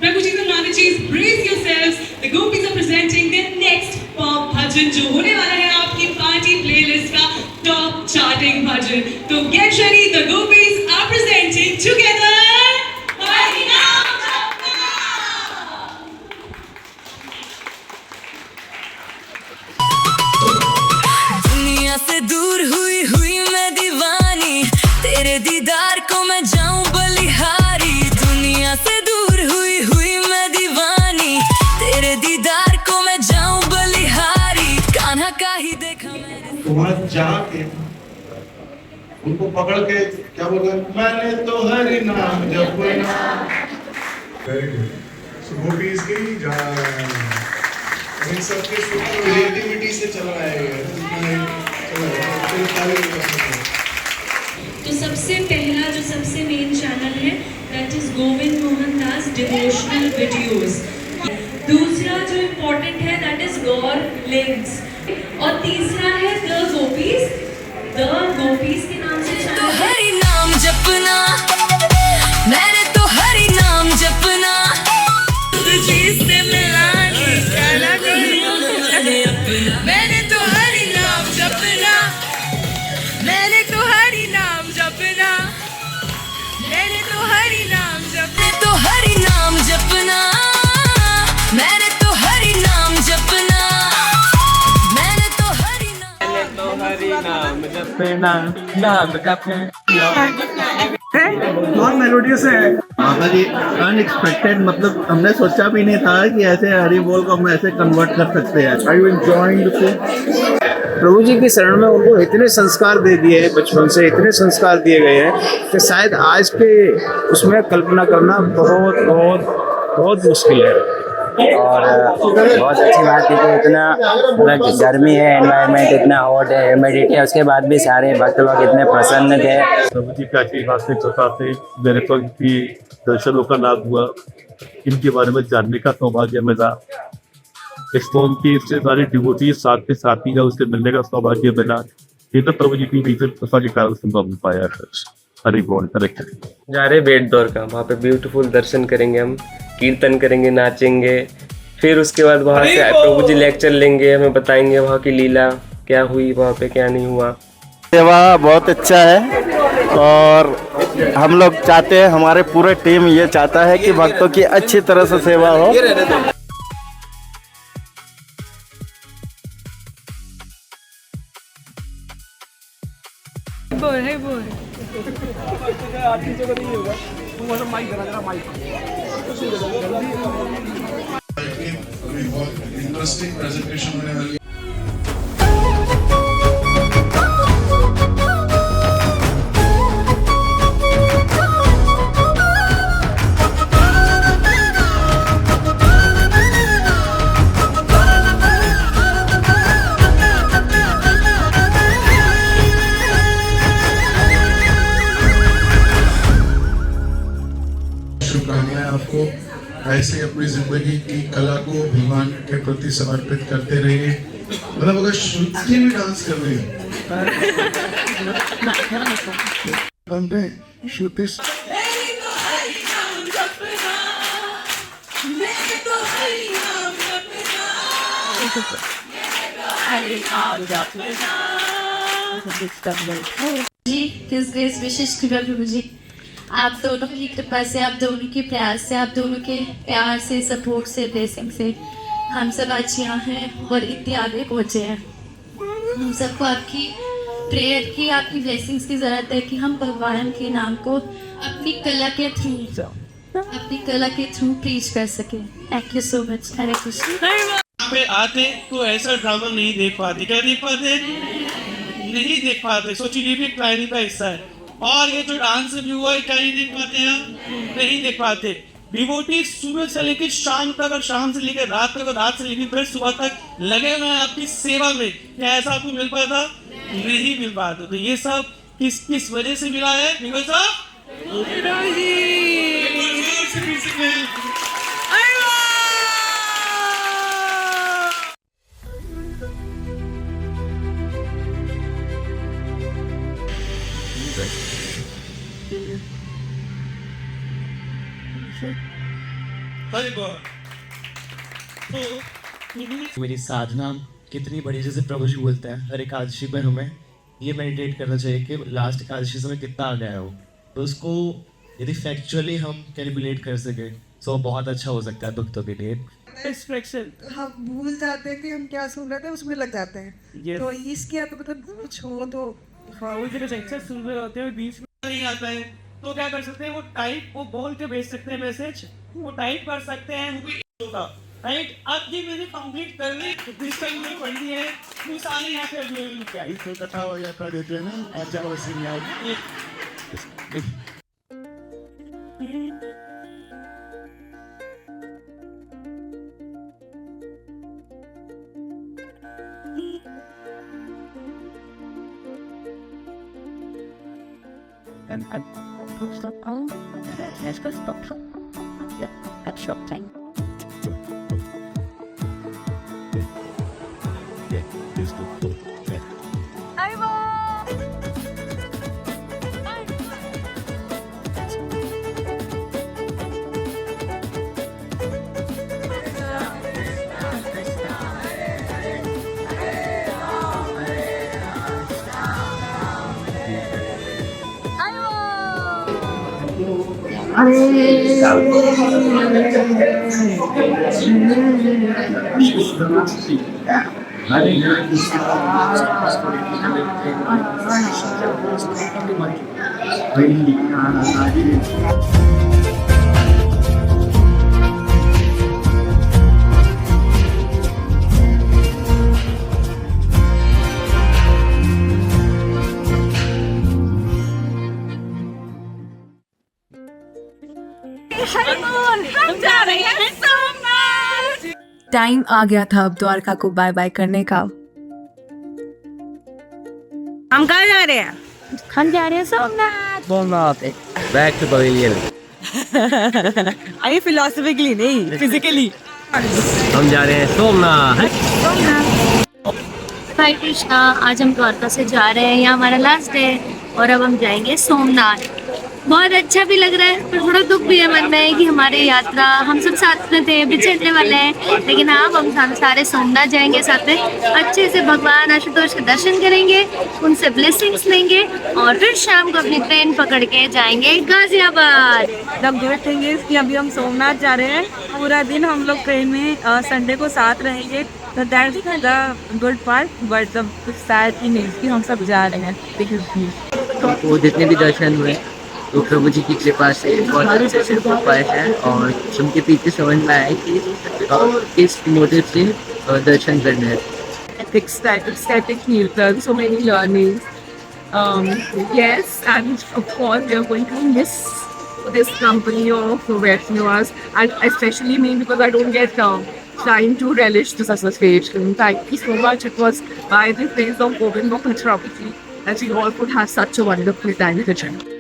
Prabhu ji ji brace yourselves, the Gopis are presenting their next pop bhajan जो होने वाला है आपकी पार्टी प्लेलिस्ट का टॉप चार्टिंग भजन। तो get ready, the Gopis are presenting together Hari नाम जपना। दुनिया से दूर हुई हुई मैं दीवानी, तेरे दीदार को मैं जाऊं बलिहारी। दुनिया से दूर हुई हुई मैं दीवानी, तेरे दीदार को मैं जाऊं बलिहारी। कान्हा का ही देखा मैंने, वहां जाके उनको पकड़ के क्या बोल रहे, मैंने तो हरि नाम जपना। Very good. सो गोपीज की जय। इन सबके सूत्र क्रिएटिविटी से चल रहा है। तो सबसे पहला जो सबसे मेन चैनल है that is Govind Mohan Das devotional videos. दूसरा जो इम्पोर्टेंट है दैट इज गौर लिंक्स। और तीसरा है द गोपीज। द गोपीज के नाम से तो हरि नाम जपना, मैंने तो हरि नाम जपना। तुझे से मिलाने का मैंने तो हरि नाम जपना, मैंने तो हरि नाम जपना, मैंने तो हरि नाम जपना। तो हरि नाम जपना, मैंने तो हरि नाम जपना, मैंने तो हरि नाम जपना, नाम जपना। बहुत मेलोडियस है। माता जी अनएक्सपेक्टेड, मतलब हमने सोचा भी नहीं था कि ऐसे हरि बोल को हम ऐसे कन्वर्ट कर सकते हैं। Are you enjoying the film? प्रभु जी की शरण में उनको इतने संस्कार दे दिए हैं, बचपन से इतने संस्कार दिए गए हैं कि शायद आज के उसमें कल्पना करना बहुत बहुत बहुत मुश्किल है। और बहुत अच्छी बात है कि इतना गर्मी है, एनवायरनमेंट इतना हॉट है, ह्यूमिडिटी है, उसके बाद भी सारे भक्त लोग इतने प्रसन्न थे। प्रभु जी का आशीर्वाद से कृपा से मेरे को इनकी दर्शनों का लाभ हुआ, इनके बारे में जानने का सौभाग्य मिला। इस कौम की इससे सारे डिवोटी साथ के साथी है, उससे मिलने का सौभाग्य मिला। ये तो प्रभु जी की कृपा के कारण संभव हो पाया है। हरि बोल। जा रहे बेट दौर का, वहाँ पे ब्यूटीफुल दर्शन करेंगे, हम कीर्तन करेंगे, नाचेंगे। फिर उसके बाद वहाँ से प्रभु जी लेक्चर लेंगे, हमें बताएंगे वहाँ की लीला क्या हुई, वहाँ पे क्या नहीं हुआ। सेवा बहुत अच्छा है और हम लोग चाहते हैं, हमारे पूरे टीम ये चाहता है कि भक्तों की अच्छी तरह से सेवा हो। इंटरेस्टिंग प्रेजेंटेशन होने वाली है। ऐसे अपनी जिंदगी की कला को भगवान के प्रति समर्पित करते रहिए। मतलब अगर श्रुति भी डांस कर रही है श्रुति जी किस ग्रेस विशेष कृपा प्रभु जी, आप दोनों की कृपा से, आप दोनों के प्रयास से, आप दोनों के प्यार से, सपोर्ट से, ब्लेसिंग से हम सब आज यहाँ हैं और इतने आगे पहुँचे हैं। हम सबको आपकी प्रेयर की, आपकी ब्लेसिंग्स की ज़रूरत है कि हम भगवान के नाम को अपनी कला के थ्रू प्रीच कर सकें। Thank you so much. Hare Krishna. यहाँ पे आते तो ऐसा ड्रामा नहीं देख पाते। क्या देख पाते? नहीं देख पाते। सोचिए ये भी एक क्लाइनी का हिस्सा है। और ये जो डांस भी हुआ है क्या नहीं देख पाते हैं? नहीं देख पाते। डिवोटी सुबह से लेकर शाम तक और शाम से लेकर रात तक और रात से लेकर फिर सुबह तक लगे हुए हैं आपकी सेवा में। क्या ऐसा आपको मिल पाता? नहीं मिल पाता। तो ये सब किस वजह से मिला है? बिकॉज ऑफ मेरी साधना कितनी बड़ी, जैसे प्रभु जी बोलते हैं हर एकादशी पर हमें ये मेडिटेट करना चाहिए कि लास्ट एकादशी से मैं कितना आ गया हूँ, तो उसको यदि फैक्चुअली हम कैलकुलेट कर सके तो बहुत अच्छा हो सकता है भक्तों के लिए। एक्सप्रेशन हम भूल जाते हैं कि हम क्या सुन रहे थे, उसमें लग जाते हैं। तो इसके मतलब कुछ हो तो सुन रहे होते हैं, बीच में नहीं आता है तो क्या कर सकते हैं? वो टाइप वो बोल के भेज सकते हैं मैसेज, वो टाइप कर सकते हैं, वो भी होगा राइट। अब ये मैंने कंप्लीट कर ली, जिस टाइम में पढ़ ली है वो सारे यहाँ पे अवेलेबल क्या इसको कथा हो या कर देते हैं ना अच्छा वैसे नहीं आएगी। And I push that on, let's go stop. Yeah, that's short time. Time आ गया था अब द्वारका को बाय बाय करने का। हम कहाँ जा रहे हैं? हम जा रहे हैं Somnath. Back to pavilion. I philosophically नहीं, फिजिकली। हम जा रहे हैं सोमनाथ। हाय कृष्णा, आज हम द्वारका से जा रहे हैं, यहाँ हमारा लास्ट डे और अब हम जाएंगे सोमनाथ। बहुत अच्छा भी लग रहा है पर थोड़ा दुख भी है मन में कि हमारी यात्रा हम सब साथ में थे, बिछड़ने वाले हैं, लेकिन हाँ हम सारे सोमनाथ जाएंगे साथ में। अच्छे से भगवान आशुतोष के दर्शन करेंगे, उनसे ब्लेसिंग्स लेंगे और फिर शाम को अपनी ट्रेन पकड़ के जाएंगे Ghaziabad. The good thing is कि अभी हम सोमनाथ जा रहे हैं, पूरा दिन हम लोग ट्रेन में संडे को साथ रहेंगे, तो that is the good part. But the sad thing is कि हम सब जा रहे हैं। तो जितने भी दर्शन हुए तो प्रभु जी की कृपा से बहुत अच्छे से हो पाए हैं और उनके पीछे समझ में आया कि इस मोटिव से दर्शन करने हैं। Ecstatic news, so many learnings. Yes, and of course we are going to miss this company of Vaishnavas, and especially me because I don't get time to relish this association. Thank you so much. It was by the grace of Govind Prabhuji that we all could have such a wonderful time together.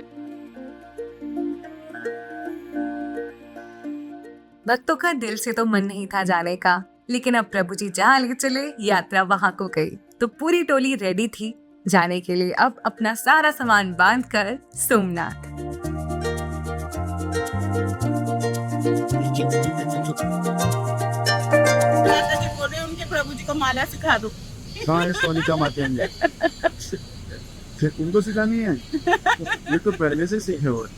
भक्तों का दिल से तो मन नहीं था जाने का, लेकिन अब प्रभु जी जहाँ ले चले यात्रा वहां को गई। तो पूरी टोली रेडी थी जाने के लिए अब अपना सारा सामान बांधकर सोमनाथ। उनके प्रभु जी को माला सिखा दो। सोनी का माध्यम है। उनको सिखानी है, ये तो पहले से सीखे हुए।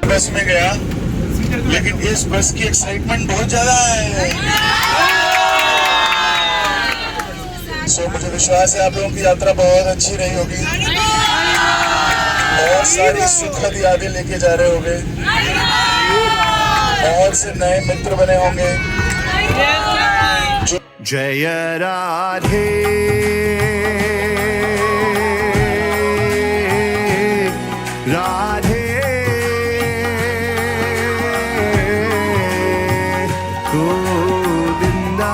बस में गया, लेकिन इस बस की एक्साइटमेंट बहुत ज्यादा है। सो मुझे विश्वास है आप लोगों की यात्रा बहुत अच्छी रही होगी, बहुत सारी सुखद यादें लेके जा रहे होंगे, बहुत से नए मित्र बने होंगे। जय राधे राधे गोविंदा।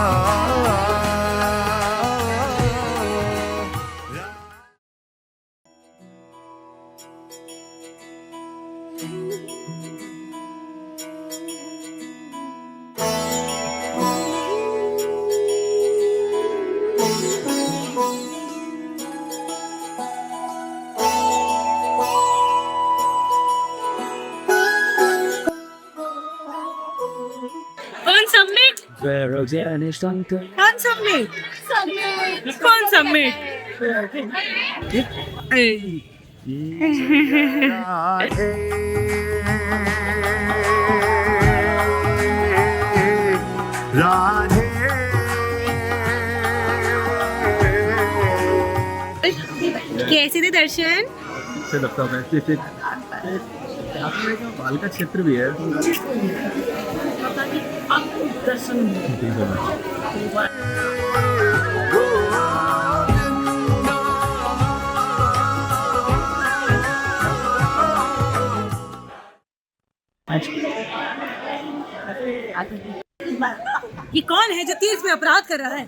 कौन सबमिट? कौन सबमिट? कौन सबमिट? राधे कैसे थे दर्शन? से लगता है कि बाल का क्षेत्र भी है। ये कौन है जो 30 में अपराध कर रहा है?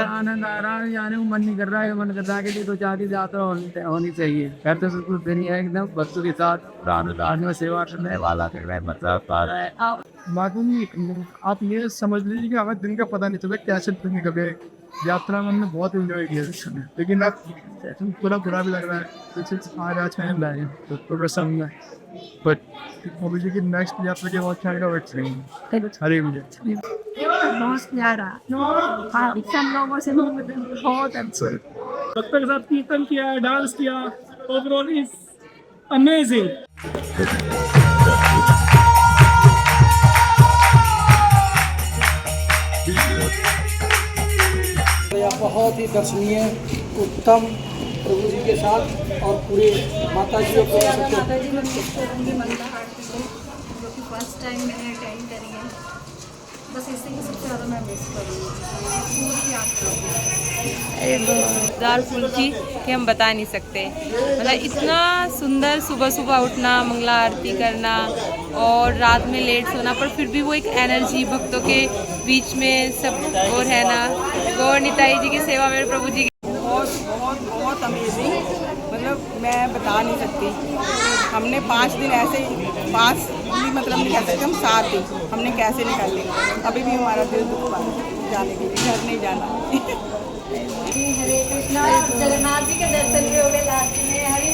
आनंद आ रहा है, जाने को मन नहीं कर रहा है, मन कर रहा है कि दो चार की यात्रा होनी चाहिए। कहते सब कुछ नहीं है, एकदम भक्तों के साथ में सेवा करने वाला कर रहा है। मतलब बाकी आप ये समझ लीजिए कि हमें दिन का पता नहीं चला कैसे दिन कभी यात्रा में हमने बहुत एंजॉय किया इस समय, लेकिन अब पूरा बुरा भी लग रहा है। तो प्रसन्न है, बट मुझे कि नेक्स्ट यात्रा के बहुत अच्छा वेट करेंगे। हरे मुझे बहुत प्यारा, सब लोगों से बहुत अच्छा। भक्तों के साथ कीर्तन किया, डांस किया, ओवरऑल इज अमेजिंग। बहुत ही दर्शनीय उत्तम प्रभु जी के साथ और पूरे माता जी को माता जी मैं मिस करूँगी मंगला आरती को, जो कि फर्स्ट टाइम मैंने अटेंड करी है। बस इसी की सबसे ज़्यादा मैं मिस करूँगी पूरी यात्रा। जोरदार फुल कि हम बता नहीं सकते। मतलब इतना सुंदर सुबह सुबह उठना, मंगला आरती करना और रात में लेट सोना, पर फिर भी वो एक एनर्जी भक्तों के बीच में सब और है ना। गौर निताई जी की सेवा में प्रभु जी बहुत बहुत बहुत अमेजिंग, मतलब मैं बता नहीं सकती। हमने 5 दिन ऐसे ही 5 भी मतलब नहीं कह सकते, हम 7 दिन हमने कैसे निकाले। अभी भी हमारा दिल दुख पा जाने के लिए, घर नहीं जाना। हरे कृष्णा, जगन्नाथ जी के दर्शन भी हो गए लास्ट में। हरे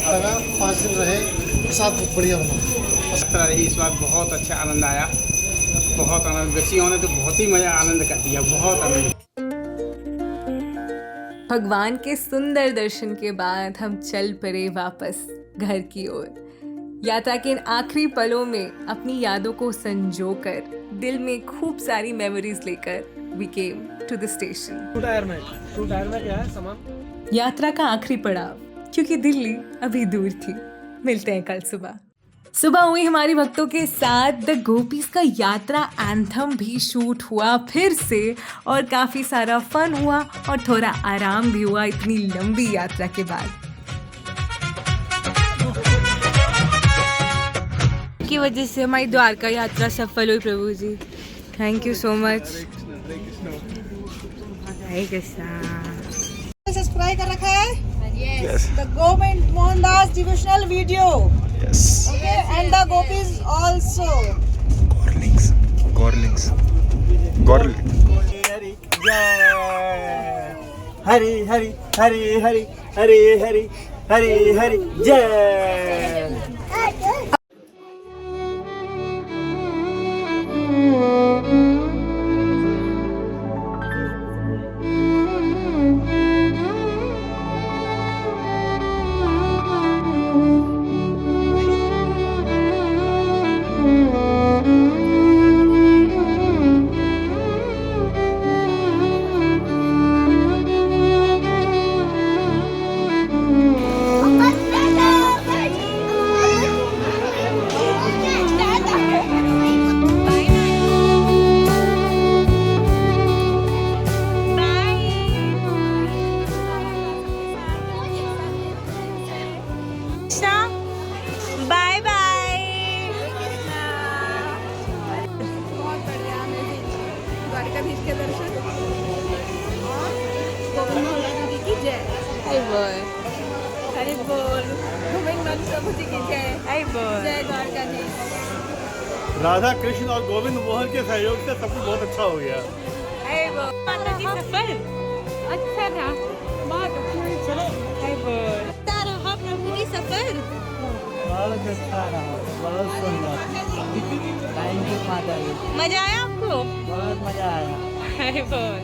5 दिन रहे, प्रसाद बहुत बढ़िया बना रही। इस बार बहुत अच्छा आनंद आया, बहुत आनंद। बच्चियों ने तो बहुत ही मजा आनंद कर दिया, बहुत आनंद। भगवान के सुंदर दर्शन के बाद हम चल पड़े वापस घर की ओर। यात्रा के इन आखिरी पलों में अपनी यादों को संजोकर, दिल में खूब सारी मेमोरीज लेकर we came to the station। Two tier में क्या है सामान? यात्रा का आखिरी पड़ाव, क्योंकि दिल्ली अभी दूर थी। मिलते हैं कल सुबह। सुबह हुई हमारी भक्तों के साथ द गोपीज का यात्रा एंथम भी शूट हुआ फिर से और काफ़ी सारा फन हुआ और थोड़ा आराम भी हुआ इतनी लंबी यात्रा के बाद। की वजह से हमारी द्वारका यात्रा सफल हुई प्रभु जी। Thank you so much. Hare Krishna. Subscribe कर रखा है the government Mohandas devotional video okay and the gopis also गॉर्लिंग्स हरी हरी हरी हरी हरी हरी हरी हरी जय। Bye bye. बहुत बढ़िया द्वारिकाधीश के दर्शन और गोविंद मोहन जी की जय। हाय बोल। हरि बोल। गोविंद मोहन प्रभु जी की जय। हाय बोल। जय द्वारकाधीश। राधा कृष्ण और गोविंद मोहन के सहयोग से सब कुछ बहुत अच्छा हो गया। हाय बोल। माता जी सफल अच्छा था बहुत अच्छा। चलो हाय बोल। रहा प्रभु जी सफल बहुत अच्छा रहा, बहुत सुंदर। थैंक यू माता जी। मजा आया आपको? बहुत मजा आया। हाय बोल।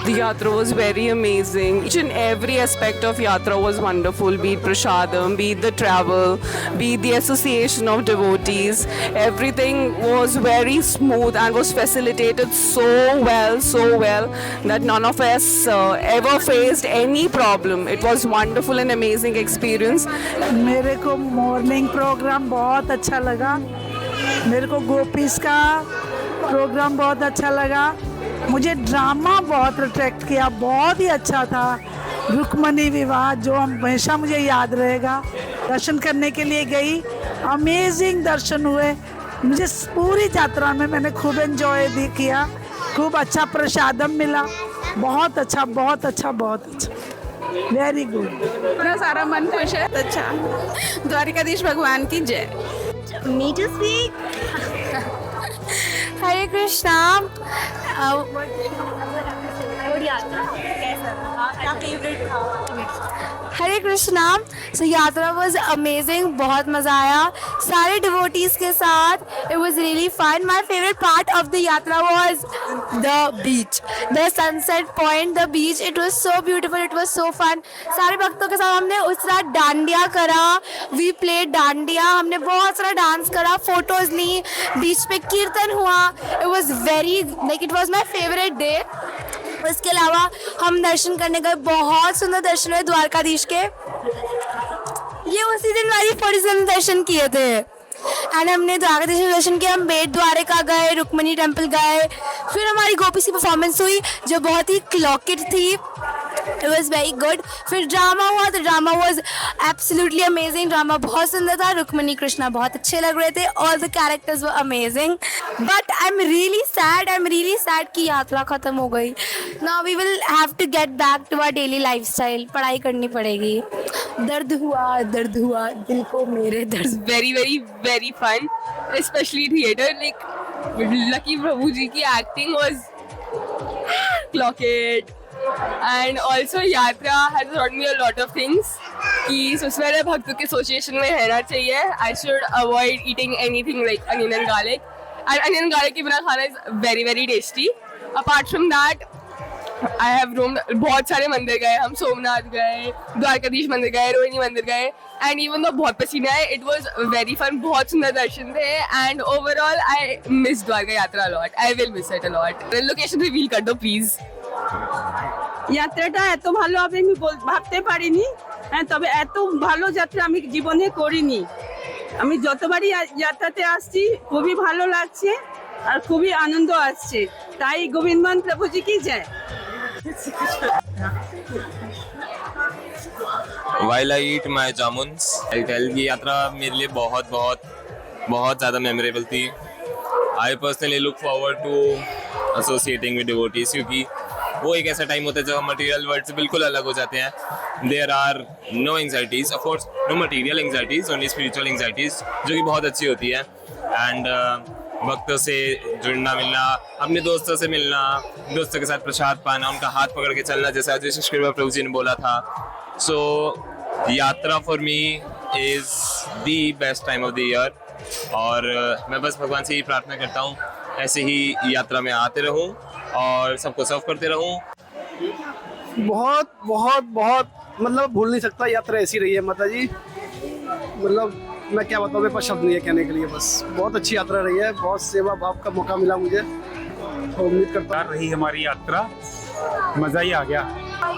The Yatra was very amazing. Each and every aspect of Yatra was wonderful, be it Prashadam, be it the travel, be it the association of devotees. Everything was very smooth and was facilitated so well that none of us ever faced any problem. It was wonderful and amazing experience. मेरे को मॉर्निंग प्रोग्राम बहुत अच्छा लगा। मेरे को गोपीज का प्रोग्राम बहुत अच्छा लगा। मुझे ड्रामा बहुत अट्रैक्ट किया, बहुत ही अच्छा था। रुक्मणी विवाह जो हमेशा मुझे याद रहेगा। दर्शन करने के लिए गई, अमेजिंग दर्शन हुए। मुझे पूरी यात्रा में मैंने खूब एंजॉय भी किया, खूब अच्छा प्रसादम मिला। बहुत अच्छा बहुत अच्छा बहुत अच्छा, वेरी गुड। अपना सारा मन खुश है। अच्छा द्वारिकाधीश भगवान की जय। Me to speak. हरे कृष्णा। हरे कृष्णा। सो यात्रा वॉज अमेजिंग, बहुत मज़ा आया सारे डिवोटीज़ के साथ। It was really fun. My favourite part of the yatra was the beach, the sunset point, the beach. It was so beautiful, it was so fun. सारे भक्तों के साथ हमने उस रात डांडिया करा। वी प्लेड डांडिया, हमने बहुत सारा डांस करा, फोटोज ली, बीच पे कीर्तन हुआ। It was very like it was my favourite day. उसके अलावा हम दर्शन करने गए, बहुत सुंदर दर्शन हुए द्वारकाधीश के। ये उसी दिन हमारी 47 दर्शन किए थे एंड हमने द्वारकाधीश में दर्शन किया। हम बेट द्वारिका गए, रुक्मणी टेम्पल गए, फिर हमारी गोपी सी परफॉर्मेंस हुई जो बहुत ही क्लॉकेट थी। It was very good. फिर ड्रामा हुआ तो drama was absolutely amazing. Drama बहुत सुंदर था, रुक्मणी कृष्णा बहुत अच्छे लग रहे थे, all the characters were amazing. But I am really sad कि यात्रा खत्म हो गई। Now we will have to get back to our daily lifestyle. पढ़ाई करनी पड़ेगी। दर्द हुआ दिल को मेरे दर्द। very fun, especially theater. Like Lucky Prabhu ji ki acting was clock it. And also Yatra has taught me a lot of things कि सबसे पहले भक्तों के एसोसिएशन में रहना चाहिए। I should avoid eating anything like onion and garlic. And onion and garlic के बिना खाना is very tasty. Apart from that, I have roamed बहुत सारे मंदिर गए हम। सोमनाथ गए, द्वारकाधीश मंदिर गए, रोहिणी मंदिर गए एंड इवन दो बहुत पसीना है, इट वाज वेरी फन। बहुत सुंदर दर्शन थे and overall I miss Dwarka yatra lot. I will miss it a lot. Location reveal कर दो प्लीज। यात्राটা এত ভালো হবে আমি ভাবতে পারিনি। হ্যাঁ, তবে এত ভালো যাত্রা আমি জীবনে করিনি। আমি যতবারই যাত্রাতে আসছি খুবই ভালো লাগছে আর খুবই আনন্দ আসছে, তাই গোবিন্দমান প্রভুজি কি জয়। While I eat my jamuns, I'll tell ये यात्रा मेरे लिए बहुत ज़्यादा मेमोरेबल थी। I personally look forward to associating with devotees, क्योंकि वो एक ऐसा टाइम होता है जब हम मटेरियल वर्ल्ड से बिल्कुल अलग हो जाते हैं। There are no anxieties, of course, no material anxieties, only spiritual anxieties, जो कि बहुत अच्छी होती है। And भक्तों से जुड़ना मिलना, अपने दोस्तों से मिलना, दोस्तों के साथ प्रसाद पाना, उनका हाथ पकड़ के चलना, जैसा आज कृपा प्रभु जी ने बोला था। सो यात्रा for me is the best time of the year, और मैं बस भगवान से ही प्रार्थना करता हूँ ऐसे ही यात्रा में आते रहूँ और सबको सर्व करते रहूँ। बहुत बहुत बहुत मतलब भूल नहीं सकता, यात्रा ऐसी रही है माता जी, मतलब मैं क्या बताऊँ, मेरे पास शब्द नहीं है कहने के लिए। बस बहुत अच्छी यात्रा रही है, बहुत सेवा भाव का मौका मिला मुझे, तो उम्मीद करता रही हमारी यात्रा, मज़ा ही आ गया।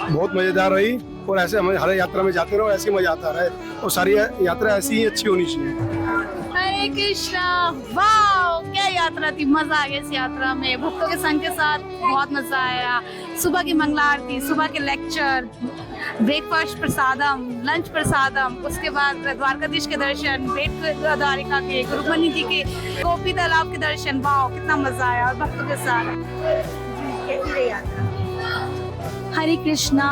बहुत मज़ेदार रही, और ऐसे हमें हर यात्रा में जाते रहो, ऐसे ही मज़ा आता रहे, और सारी यात्रा ऐसी ही अच्छी होनी चाहिए। हरे कृष्णा, वाह क्या यात्रा थी, मजा आ गया इस यात्रा में, भक्तों के संग के साथ बहुत मजा आया। सुबह की मंगला आरती, सुबह के लेक्चर, ब्रेकफास्ट प्रसादम, लंच प्रसादम, उसके बाद द्वारकाधीश के दर्शन, बेट द्वारिका के, गुरुमणि जी के गोपी तालाब के दर्शन, वाह कितना मजा आया, और भक्तों के साथ। हरे कृष्णा,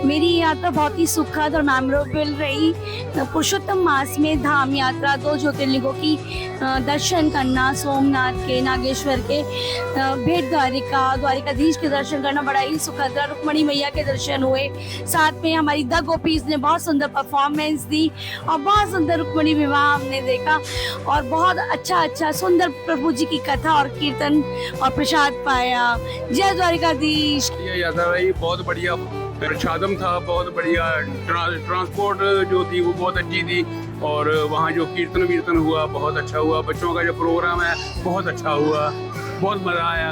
मेरी यात्रा बहुत ही सुखद और मेमोरेबल रही। पुरुषोत्तम मास में धाम यात्रा 2 ज्योतिर्लिंगों की दर्शन करना, सोमनाथ के, नागेश्वर के, भेट द्वारिका, द्वारिकाधीश के दर्शन करना बड़ा ही सुखद रहा। रुक्मणी मैया के दर्शन हुए, साथ में हमारी द गोपीज ने बहुत सुंदर परफॉर्मेंस दी और बहुत सुंदर रुक्मणी विवाह हमने देखा, और बहुत अच्छा सुंदर प्रभु जी की कथा और कीर्तन और प्रसाद पाया। जय द्वारिकाधीश। ये यात्रा रही बहुत बढ़िया, प्रसादम था बहुत बढ़िया, ट्रांसपोर्ट जो थी वो बहुत अच्छी थी, और वहाँ जो कीर्तन हुआ बहुत अच्छा हुआ, बच्चों का जो प्रोग्राम है बहुत अच्छा हुआ, बहुत मज़ा आया।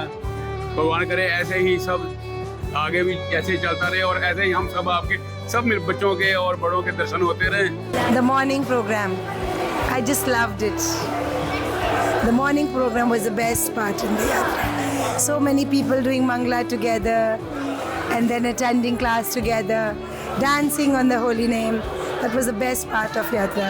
भगवान करे ऐसे ही सब आगे भी ऐसे चलता रहे, और ऐसे ही हम सब आपके सब मेरे बच्चों के और बड़ों के दर्शन होते रहे। The morning program, I just loved it. The morning program was the best part in the yatra. So many people doing Mangla together, and then attending class together, dancing on the holy name. That was the best part of Yatra.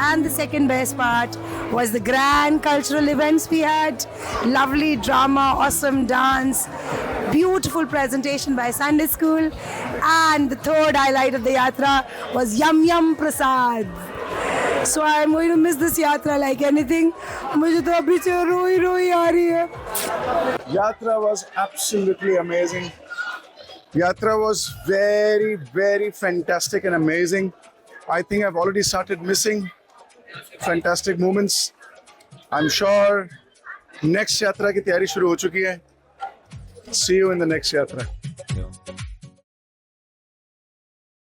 And the second best part was the grand cultural events we had. Lovely drama, awesome dance, beautiful presentation by Sunday school. And the third highlight of the Yatra was Yum Yum Prasad. So I'm going to miss this Yatra like anything. मुझे तो अभी से रोई आ रही है। Yatra was absolutely amazing. Yatra was very, very fantastic and amazing. I think I've already started missing fantastic moments. I'm sure next Yatra की तैयारी शुरू हो चुकी है. See you in the next Yatra.